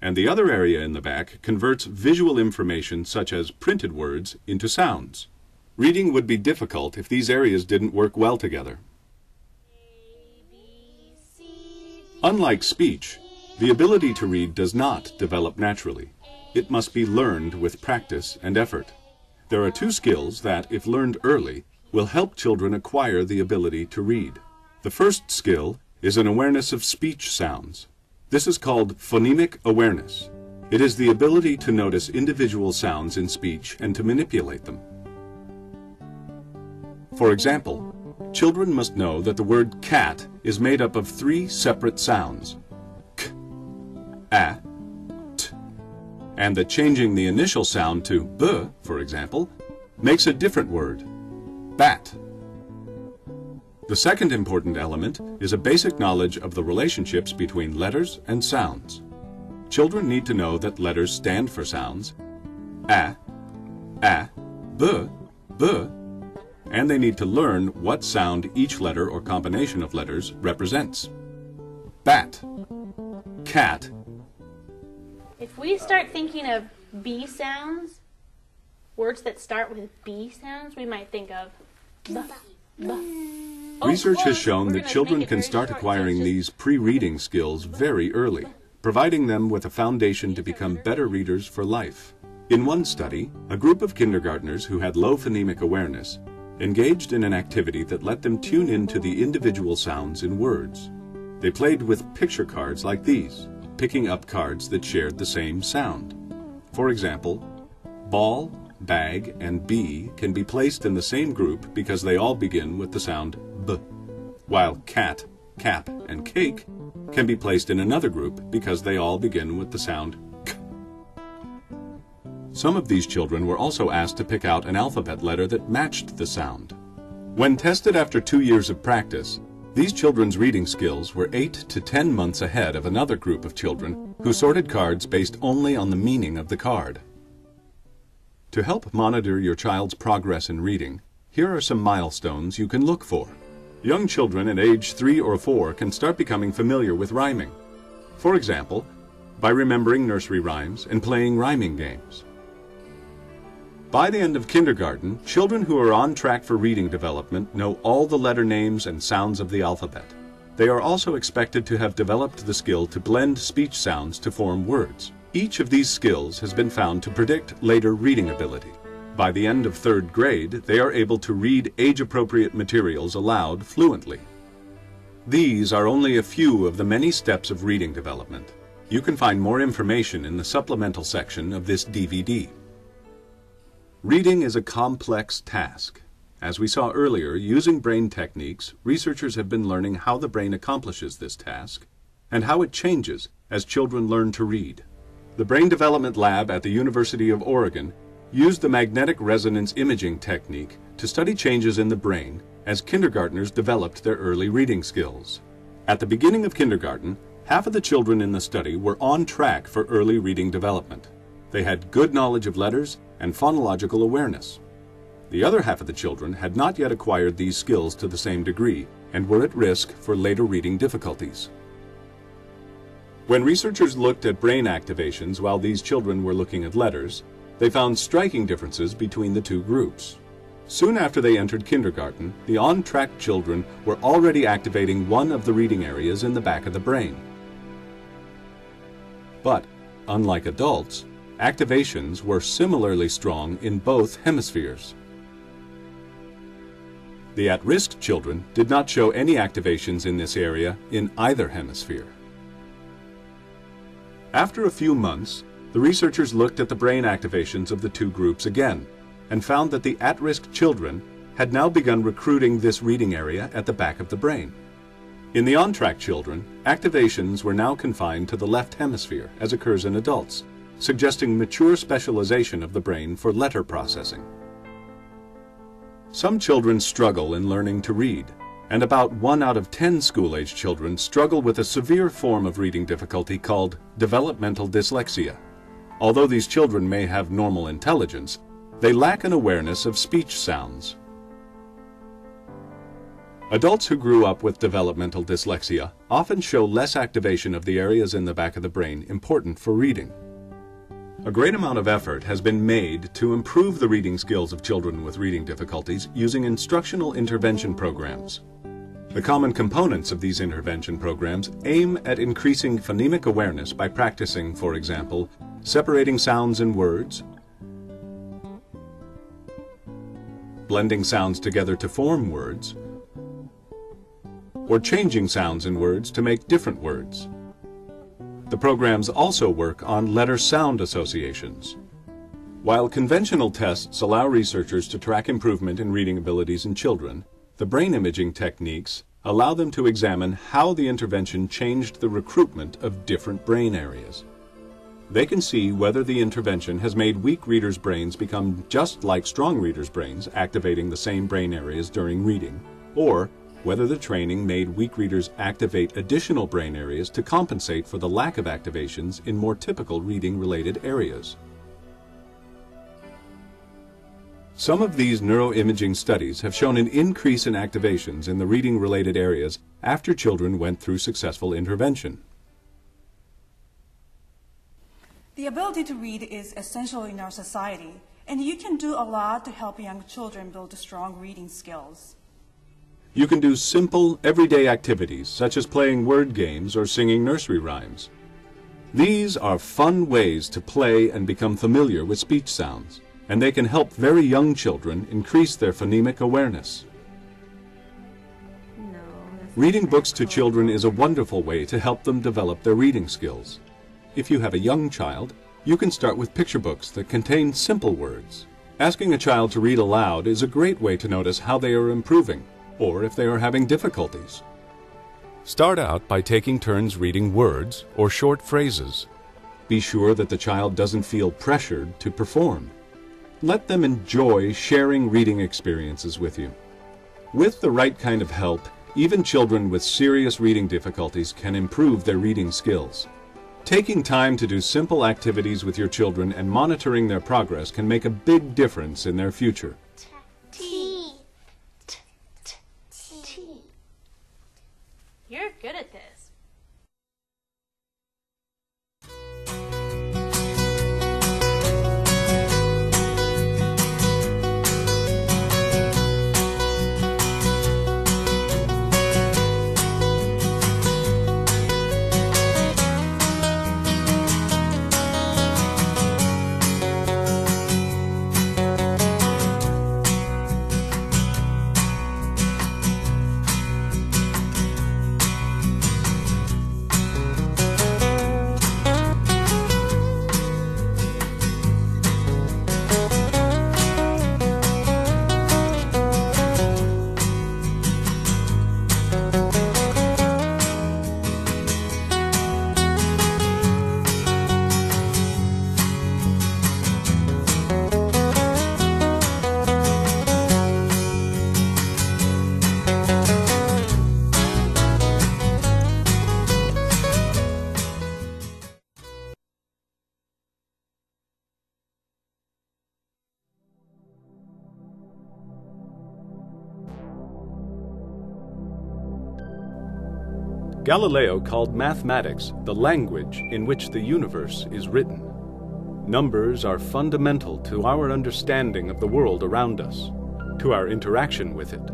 and the other area in the back converts visual information such as printed words into sounds. Reading would be difficult if these areas didn't work well together. Unlike speech, the ability to read does not develop naturally. It must be learned with practice and effort. There are two skills that, if learned early, will help children acquire the ability to read. The first skill is an awareness of speech sounds. This is called phonemic awareness. It is the ability to notice individual sounds in speech and to manipulate them. For example, children must know that the word cat is made up of 3 separate sounds, k, a, t, and that changing the initial sound to b, for example, makes a different word, bat. The second important element is a basic knowledge of the relationships between letters and sounds. Children need to know that letters stand for sounds, a, b, b, and they need to learn what sound each letter or combination of letters represents. Bat, cat. If we start thinking of B sounds, words that start with B sounds, we might think of b, b. Research has shown that children can start acquiring these pre-reading skills very early, providing them with a foundation to become better readers for life. In one study, a group of kindergartners who had low phonemic awareness engaged in an activity that let them tune into the individual sounds in words. They played with picture cards like these, picking up cards that shared the same sound. For example, ball, bag, and bee can be placed in the same group because they all begin with the sound b, while cat, cap, and cake can be placed in another group because they all begin with the sound k. Some of these children were also asked to pick out an alphabet letter that matched the sound. When tested after 2 years of practice, these children's reading skills were 8 to 10 months ahead of another group of children who sorted cards based only on the meaning of the card. To help monitor your child's progress in reading, here are some milestones you can look for. Young children at age 3 or 4 can start becoming familiar with rhyming. For example, by remembering nursery rhymes and playing rhyming games. By the end of kindergarten, children who are on track for reading development know all the letter names and sounds of the alphabet. They are also expected to have developed the skill to blend speech sounds to form words. Each of these skills has been found to predict later reading ability. By the end of 3rd grade, they are able to read age-appropriate materials aloud fluently. These are only a few of the many steps of reading development. You can find more information in the supplemental section of this DVD. Reading is a complex task. As we saw earlier, using brain techniques, researchers have been learning how the brain accomplishes this task and how it changes as children learn to read. The Brain Development Lab at the University of Oregon used the magnetic resonance imaging technique to study changes in the brain as kindergartners developed their early reading skills. At the beginning of kindergarten, half of the children in the study were on track for early reading development. They had good knowledge of letters and phonological awareness. The other half of the children had not yet acquired these skills to the same degree and were at risk for later reading difficulties. When researchers looked at brain activations while these children were looking at letters, they found striking differences between the two groups. Soon after they entered kindergarten, the on-track children were already activating one of the reading areas in the back of the brain. But, unlike adults, activations were similarly strong in both hemispheres. The at-risk children did not show any activations in this area in either hemisphere. After a few months, the researchers looked at the brain activations of the two groups again and found that the at-risk children had now begun recruiting this reading area at the back of the brain. In the on-track children, activations were now confined to the left hemisphere, as occurs in adults, suggesting mature specialization of the brain for letter processing. Some children struggle in learning to read, and about 1 out of 10 school-age children struggle with a severe form of reading difficulty called developmental dyslexia. Although these children may have normal intelligence, they lack an awareness of speech sounds. Adults who grew up with developmental dyslexia often show less activation of the areas in the back of the brain important for reading. A great amount of effort has been made to improve the reading skills of children with reading difficulties using instructional intervention programs. The common components of these intervention programs aim at increasing phonemic awareness by practicing, for example, separating sounds in words, blending sounds together to form words, or changing sounds in words to make different words. The programs also work on letter-sound associations. While conventional tests allow researchers to track improvement in reading abilities in children, the brain imaging techniques allow them to examine how the intervention changed the recruitment of different brain areas. They can see whether the intervention has made weak readers' brains become just like strong readers' brains, activating the same brain areas during reading, or whether the training made weak readers activate additional brain areas to compensate for the lack of activations in more typical reading-related areas. Some of these neuroimaging studies have shown an increase in activations in the reading-related areas after children went through successful intervention. The ability to read is essential in our society, and you can do a lot to help young children build strong reading skills. You can do simple, everyday activities such as playing word games or singing nursery rhymes. These are fun ways to play and become familiar with speech sounds, and they can help very young children increase their phonemic awareness. Reading books to children is a wonderful way to help them develop their reading skills. If you have a young child, you can start with picture books that contain simple words. Asking a child to read aloud is a great way to notice how they are improving, or if they are having difficulties. Start out by taking turns reading words or short phrases. Be sure that the child doesn't feel pressured to perform. Let them enjoy sharing reading experiences with you. With the right kind of help, even children with serious reading difficulties can improve their reading skills. Taking time to do simple activities with your children and monitoring their progress can make a big difference in their future. You're good at this. Galileo called mathematics the language in which the universe is written. Numbers are fundamental to our understanding of the world around us, to our interaction with it.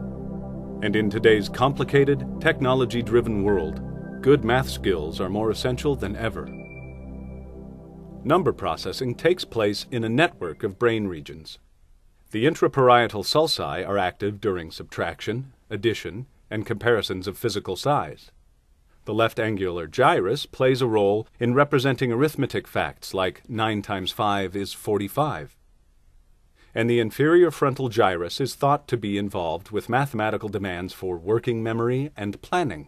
And in today's complicated, technology-driven world, good math skills are more essential than ever. Number processing takes place in a network of brain regions. The intraparietal sulci are active during subtraction, addition, and comparisons of physical size. The left angular gyrus plays a role in representing arithmetic facts like 9 times 5 is 45. And the inferior frontal gyrus is thought to be involved with mathematical demands for working memory and planning.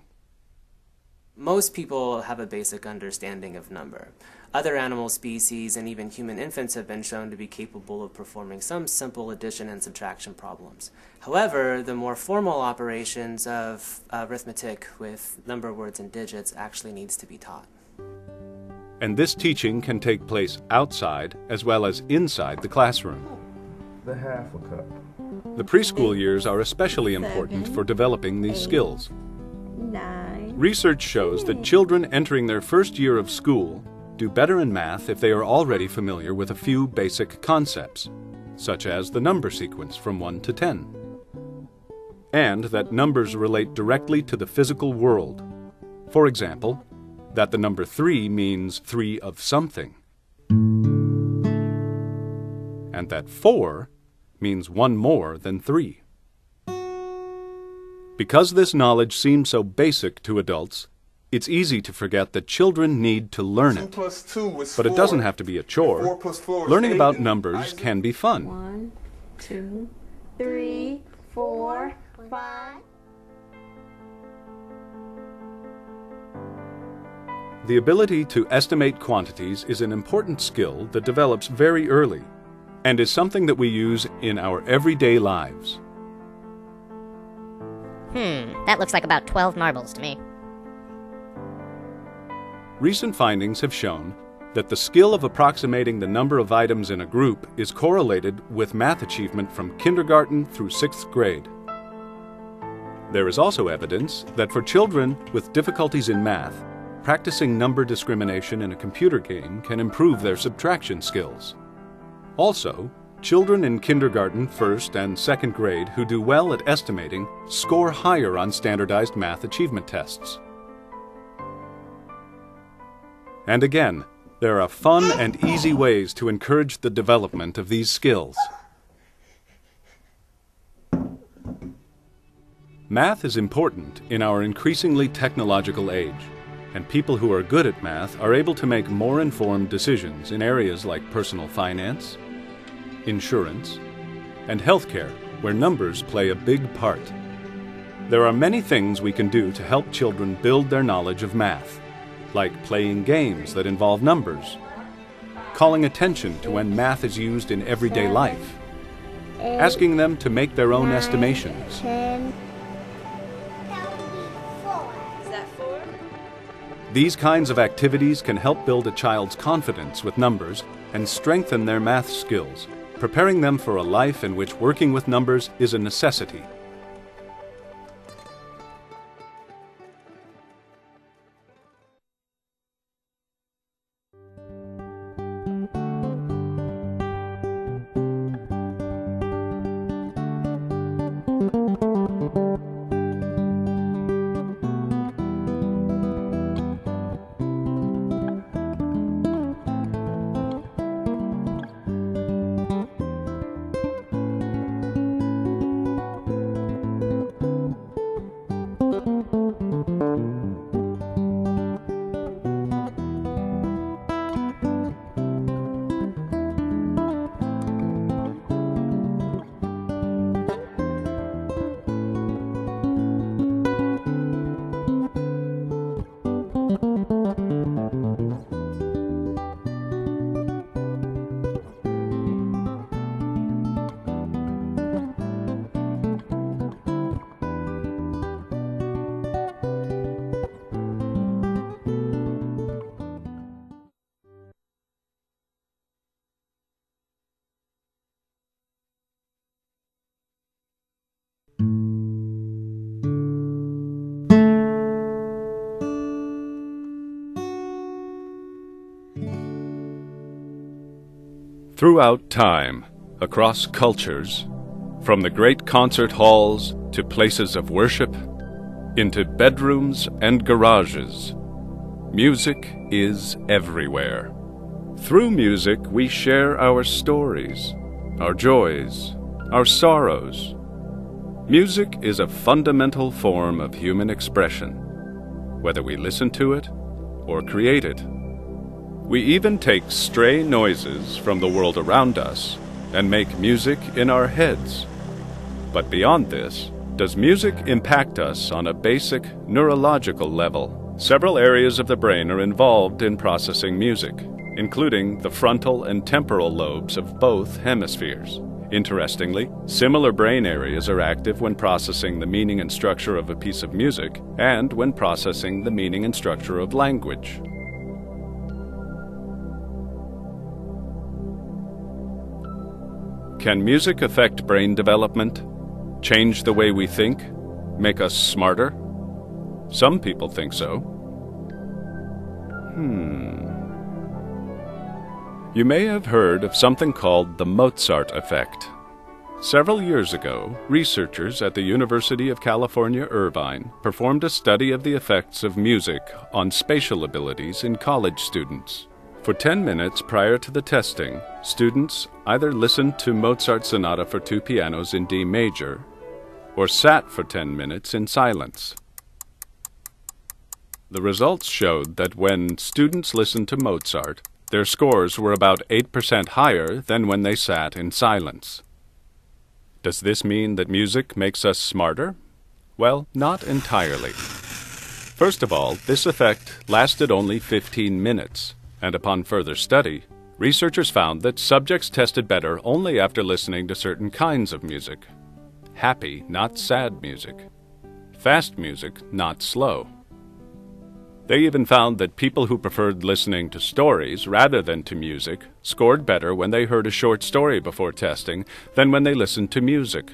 Most people have a basic understanding of number. Other animal species and even human infants have been shown to be capable of performing some simple addition and subtraction problems. However, the more formal operations of arithmetic with number, words, and digits actually needs to be taught. And this teaching can take place outside as well as inside the classroom. the half a cup. The preschool years are especially important for developing these skills. 9. Research shows that children entering their first year of school do better in math if they are already familiar with a few basic concepts, such as the number sequence from 1 to 10, and that numbers relate directly to the physical world. For example, that the number 3 means 3 of something, and that 4 means 1 more than 3. Because this knowledge seems so basic to adults, it's easy to forget that children need to learn 2 it. plus 2 is 4. But it doesn't have to be a chore. 4 plus 4 is Learning 8. about numbers can be fun. 1, 2, 3, 4, 5. The ability to estimate quantities is an important skill that develops very early and is something that we use in our everyday lives. That looks like about 12 marbles to me. Recent findings have shown that the skill of approximating the number of items in a group is correlated with math achievement from kindergarten through 6th grade. There is also evidence that for children with difficulties in math, practicing number discrimination in a computer game can improve their subtraction skills. Also, children in kindergarten, 1st and 2nd grade who do well at estimating score higher on standardized math achievement tests. And again, there are fun and easy ways to encourage the development of these skills. Math is important in our increasingly technological age, and people who are good at math are able to make more informed decisions in areas like personal finance, insurance, and healthcare, where numbers play a big part. There are many things we can do to help children build their knowledge of math, like playing games that involve numbers, calling attention to when math is used in everyday life, asking them to make their own estimations. 10. These kinds of activities can help build a child's confidence with numbers and strengthen their math skills, preparing them for a life in which working with numbers is a necessity. Throughout time, across cultures, from the great concert halls to places of worship, into bedrooms and garages, music is everywhere. Through music, we share our stories, our joys, our sorrows. Music is a fundamental form of human expression, whether we listen to it or create it. We even take stray noises from the world around us and make music in our heads. But beyond this, does music impact us on a basic neurological level? Several areas of the brain are involved in processing music, including the frontal and temporal lobes of both hemispheres. Interestingly, similar brain areas are active when processing the meaning and structure of a piece of music and when processing the meaning and structure of language. Can music affect brain development? Change the way we think? Make us smarter? Some people think so. You may have heard of something called the Mozart effect. Several years ago, researchers at the University of California, Irvine performed a study of the effects of music on spatial abilities in college students. For 10 minutes prior to the testing, students either listened to Mozart's Sonata for Two Pianos in D major or sat for 10 minutes in silence. The results showed that when students listened to Mozart, their scores were about 8% higher than when they sat in silence. Does this mean that music makes us smarter? Well, not entirely. First of all, this effect lasted only 15 minutes, and upon further study, researchers found that subjects tested better only after listening to certain kinds of music. Happy, not sad music. Fast music, not slow. They even found that people who preferred listening to stories rather than to music scored better when they heard a short story before testing than when they listened to music.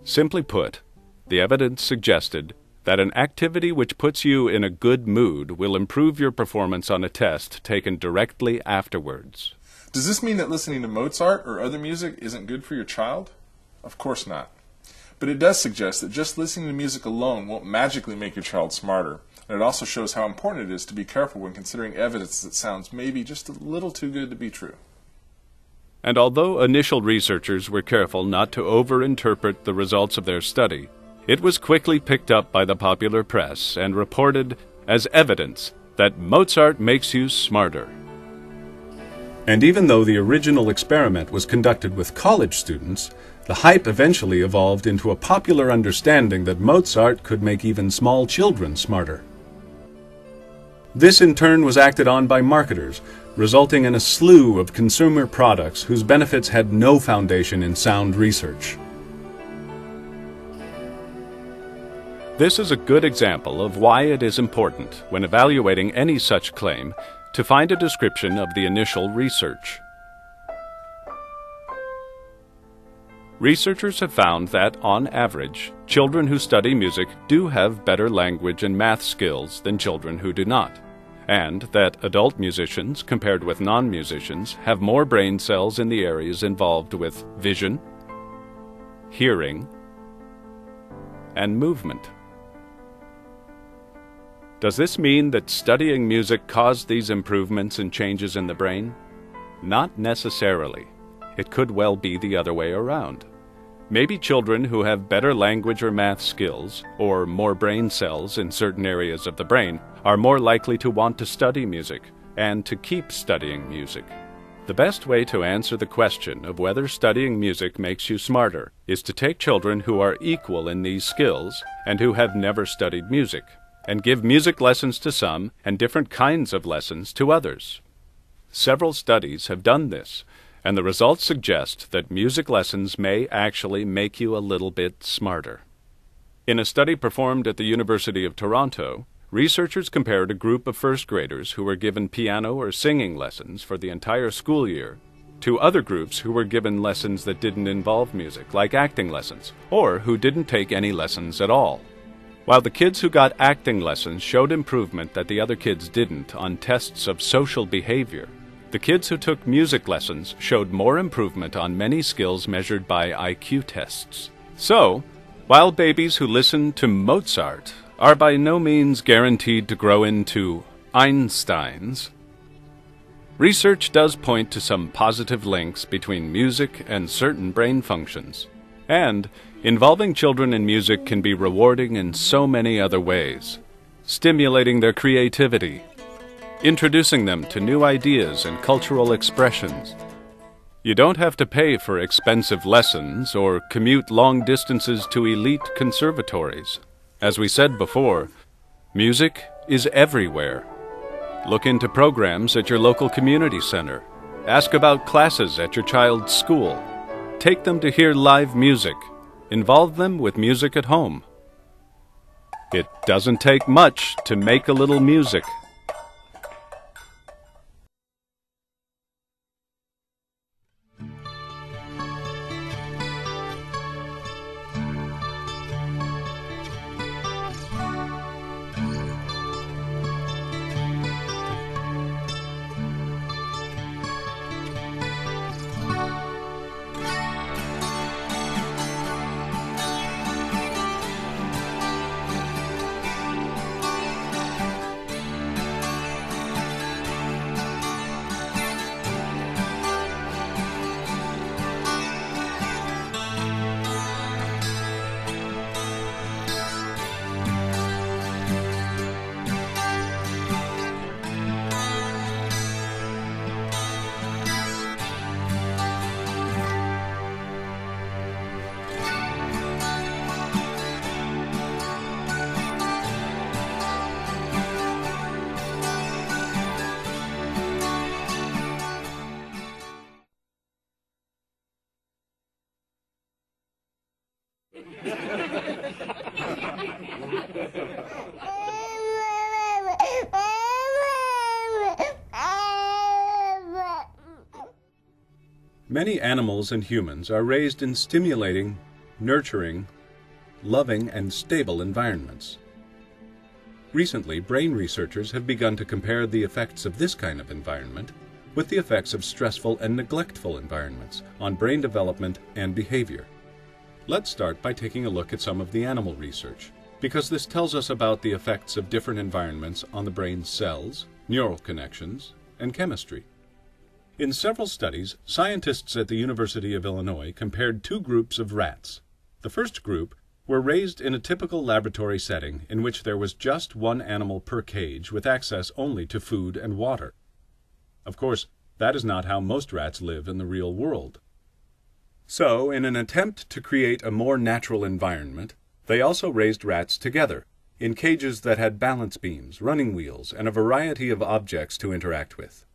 Simply put, the evidence suggested that an activity which puts you in a good mood will improve your performance on a test taken directly afterwards. Does this mean that listening to Mozart or other music isn't good for your child? Of course not. But it does suggest that just listening to music alone won't magically make your child smarter. And it also shows how important it is to be careful when considering evidence that sounds maybe just a little too good to be true. And although initial researchers were careful not to overinterpret the results of their study, it was quickly picked up by the popular press and reported as evidence that Mozart makes you smarter. And even though the original experiment was conducted with college students, the hype eventually evolved into a popular understanding that Mozart could make even small children smarter. This in turn was acted on by marketers, resulting in a slew of consumer products whose benefits had no foundation in sound research. This is a good example of why it is important, when evaluating any such claim, to find a description of the initial research. Researchers have found that, on average, children who study music do have better language and math skills than children who do not, and that adult musicians, compared with non-musicians, have more brain cells in the areas involved with vision, hearing, and movement. Does this mean that studying music caused these improvements and changes in the brain? Not necessarily. It could well be the other way around. Maybe children who have better language or math skills, or more brain cells in certain areas of the brain, are more likely to want to study music, and to keep studying music. The best way to answer the question of whether studying music makes you smarter is to take children who are equal in these skills, and who have never studied music, and give music lessons to some and different kinds of lessons to others. Several studies have done this, and the results suggest that music lessons may actually make you a little bit smarter. In a study performed at the University of Toronto, researchers compared a group of first graders who were given piano or singing lessons for the entire school year to other groups who were given lessons that didn't involve music, like acting lessons, or who didn't take any lessons at all. While the kids who got acting lessons showed improvement that the other kids didn't on tests of social behavior, the kids who took music lessons showed more improvement on many skills measured by IQ tests. So, while babies who listen to Mozart are by no means guaranteed to grow into Einsteins, research does point to some positive links between music and certain brain functions. And involving children in music can be rewarding in so many other ways, stimulating their creativity, introducing them to new ideas and cultural expressions. You don't have to pay for expensive lessons or commute long distances to elite conservatories. As we said before, music is everywhere. Look into programs at your local community center. Ask about classes at your child's school. Take them to hear live music. Involve them with music at home. It doesn't take much to make a little music. Many animals and humans are raised in stimulating, nurturing, loving, and stable environments. Recently, brain researchers have begun to compare the effects of this kind of environment with the effects of stressful and neglectful environments on brain development and behavior. Let's start by taking a look at some of the animal research, because this tells us about the effects of different environments on the brain's cells, neural connections, and chemistry. In several studies, scientists at the University of Illinois compared two groups of rats. The first group were raised in a typical laboratory setting in which there was just one animal per cage with access only to food and water. Of course, that is not how most rats live in the real world. So, in an attempt to create a more natural environment, they also raised rats together, in cages that had balance beams, running wheels, and a variety of objects to interact with.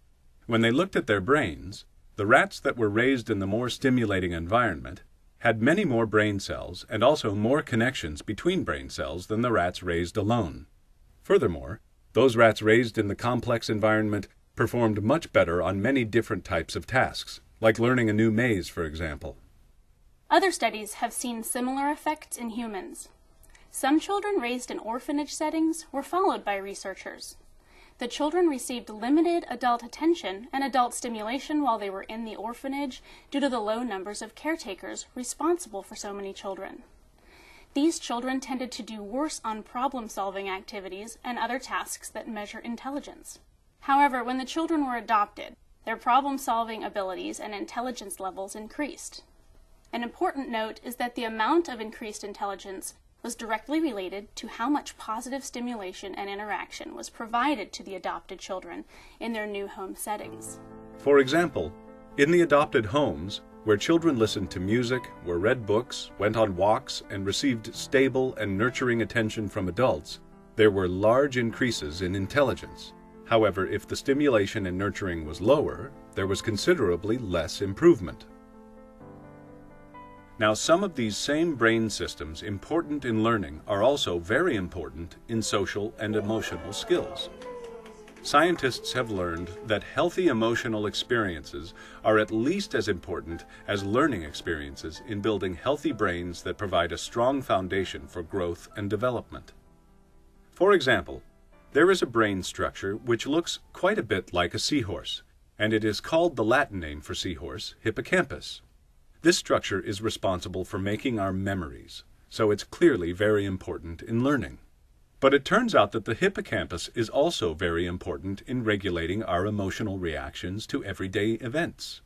When they looked at their brains, the rats that were raised in the more stimulating environment had many more brain cells and also more connections between brain cells than the rats raised alone. Furthermore, those rats raised in the complex environment performed much better on many different types of tasks, like learning a new maze, for example. Other studies have seen similar effects in humans. Some children raised in orphanage settings were followed by researchers. The children received limited adult attention and adult stimulation while they were in the orphanage due to the low numbers of caretakers responsible for so many children. These children tended to do worse on problem-solving activities and other tasks that measure intelligence. However, when the children were adopted, their problem-solving abilities and intelligence levels increased. An important note is that the amount of increased intelligence was directly related to how much positive stimulation and interaction was provided to the adopted children in their new home settings. For example, in the adopted homes, where children listened to music, were read books, went on walks, and received stable and nurturing attention from adults, there were large increases in intelligence. However, if the stimulation and nurturing was lower, there was considerably less improvement. Now, some of these same brain systems important in learning are also very important in social and emotional skills. Scientists have learned that healthy emotional experiences are at least as important as learning experiences in building healthy brains that provide a strong foundation for growth and development. For example, there is a brain structure which looks quite a bit like a seahorse, and it is called the Latin name for seahorse, hippocampus. This structure is responsible for making our memories, so it's clearly very important in learning. But it turns out that the hippocampus is also very important in regulating our emotional reactions to everyday events.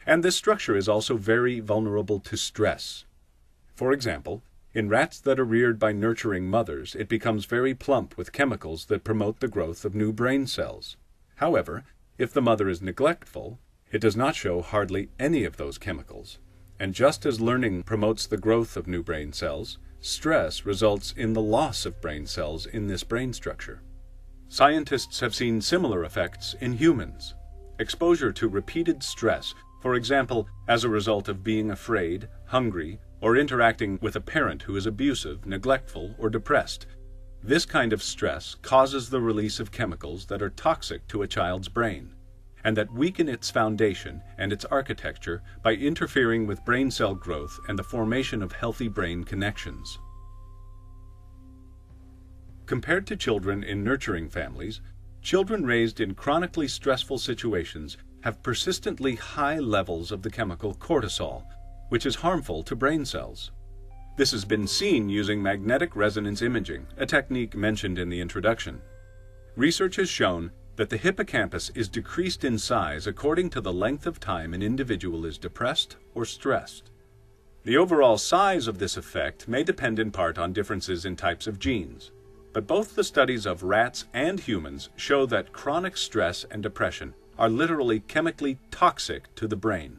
And this structure is also very vulnerable to stress. For example, in rats that are reared by nurturing mothers, it becomes very plump with chemicals that promote the growth of new brain cells. However, if the mother is neglectful, it does not show hardly any of those chemicals. And just as learning promotes the growth of new brain cells, stress results in the loss of brain cells in this brain structure. Scientists have seen similar effects in humans. Exposure to repeated stress, for example, as a result of being afraid, hungry, or interacting with a parent who is abusive, neglectful, or depressed. This kind of stress causes the release of chemicals that are toxic to a child's brain, and that weaken its foundation and its architecture by interfering with brain cell growth and the formation of healthy brain connections. Compared to children in nurturing families, children raised in chronically stressful situations have persistently high levels of the chemical cortisol, which is harmful to brain cells. This has been seen using magnetic resonance imaging, a technique mentioned in the introduction. Research has shown that the hippocampus is decreased in size according to the length of time an individual is depressed or stressed. The overall size of this effect may depend in part on differences in types of genes, but both the studies of rats and humans show that chronic stress and depression are literally chemically toxic to the brain.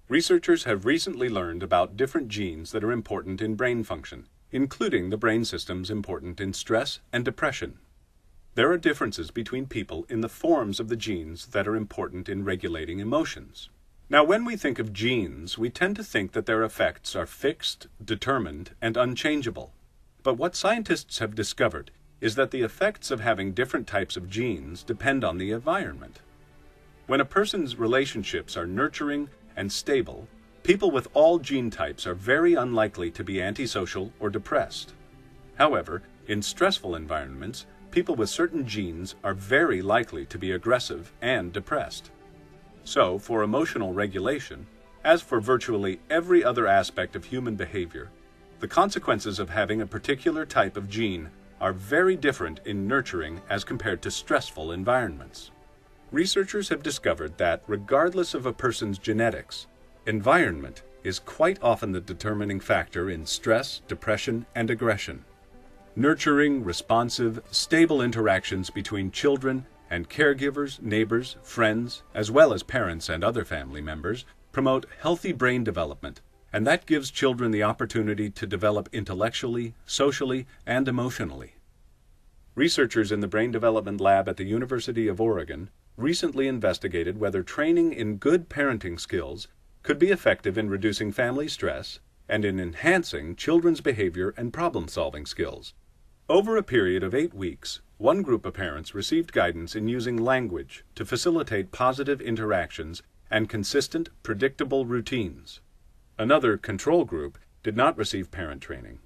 Researchers have recently learned about different genes that are important in brain function, including the brain systems important in stress and depression. There are differences between people in the forms of the genes that are important in regulating emotions. Now, when we think of genes, we tend to think that their effects are fixed, determined, and unchangeable. But what scientists have discovered is that the effects of having different types of genes depend on the environment. When a person's relationships are nurturing and stable, people with all gene types are very unlikely to be antisocial or depressed. However, in stressful environments, people with certain genes are very likely to be aggressive and depressed. So, for emotional regulation, as for virtually every other aspect of human behavior, the consequences of having a particular type of gene are very different in nurturing as compared to stressful environments. Researchers have discovered that, regardless of a person's genetics, environment is quite often the determining factor in stress, depression, and aggression. Nurturing, responsive, stable interactions between children and caregivers, neighbors, friends, as well as parents and other family members, promote healthy brain development, and that gives children the opportunity to develop intellectually, socially, and emotionally. Researchers in the Brain Development Lab at the University of Oregon recently investigated whether training in good parenting skills could be effective in reducing family stress and in enhancing children's behavior and problem-solving skills. Over a period of 8 weeks, one group of parents received guidance in using language to facilitate positive interactions and consistent, predictable routines. Another control group did not receive parent training.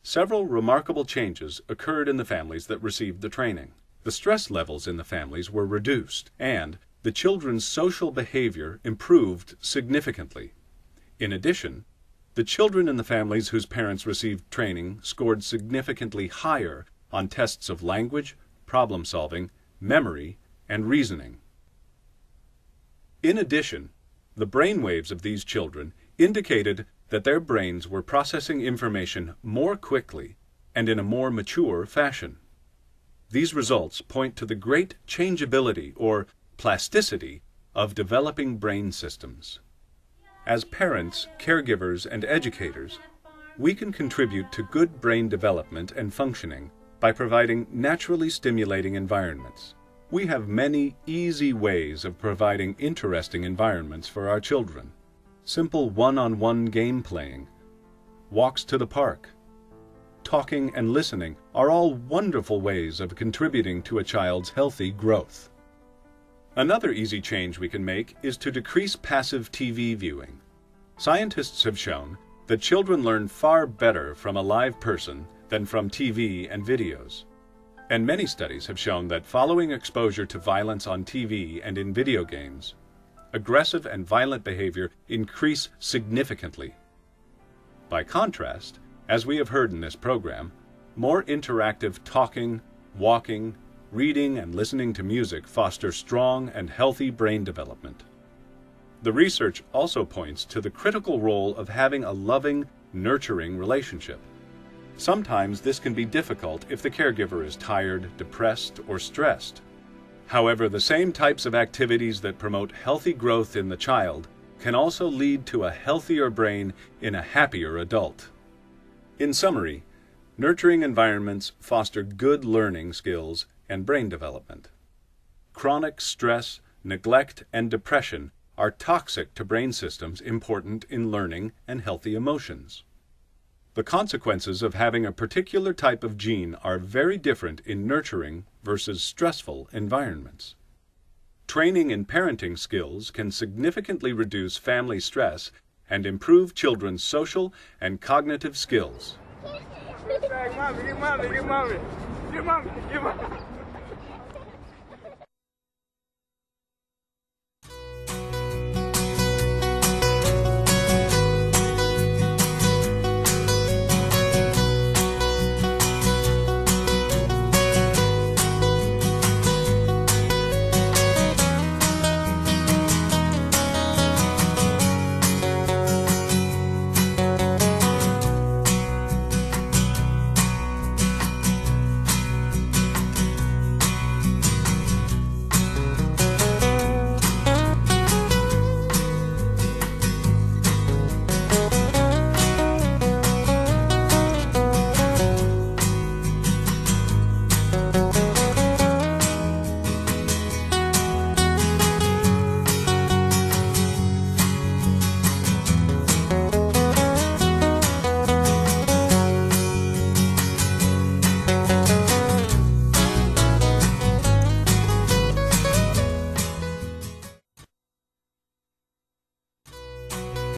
Several remarkable changes occurred in the families that received the training. The stress levels in the families were reduced, and the children's social behavior improved significantly. In addition, the children in the families whose parents received training scored significantly higher on tests of language, problem-solving, memory, and reasoning. In addition, the brain waves of these children indicated that their brains were processing information more quickly and in a more mature fashion. These results point to the great changeability or plasticity of developing brain systems. As parents, caregivers, and educators, we can contribute to good brain development and functioning by providing naturally stimulating environments. We have many easy ways of providing interesting environments for our children. Simple one-on-one game playing, walks to the park, talking and listening are all wonderful ways of contributing to a child's healthy growth. Another easy change we can make is to decrease passive TV viewing. Scientists have shown that children learn far better from a live person than from TV and videos. And many studies have shown that following exposure to violence on TV and in video games, aggressive and violent behavior increase significantly. By contrast, as we have heard in this program, more interactive talking, walking, reading, and listening to music foster strong and healthy brain development. The research also points to the critical role of having a loving, nurturing relationship. Sometimes this can be difficult if the caregiver is tired, depressed, or stressed. However, the same types of activities that promote healthy growth in the child can also lead to a healthier brain in a happier adult. In summary, nurturing environments foster good learning skills and brain development. Chronic stress, neglect, and depression are toxic to brain systems important in learning and healthy emotions. The consequences of having a particular type of gene are very different in nurturing versus stressful environments. Training in parenting skills can significantly reduce family stress and improve children's social and cognitive skills. Mommy, get mommy, get mommy. Get mommy, get mommy.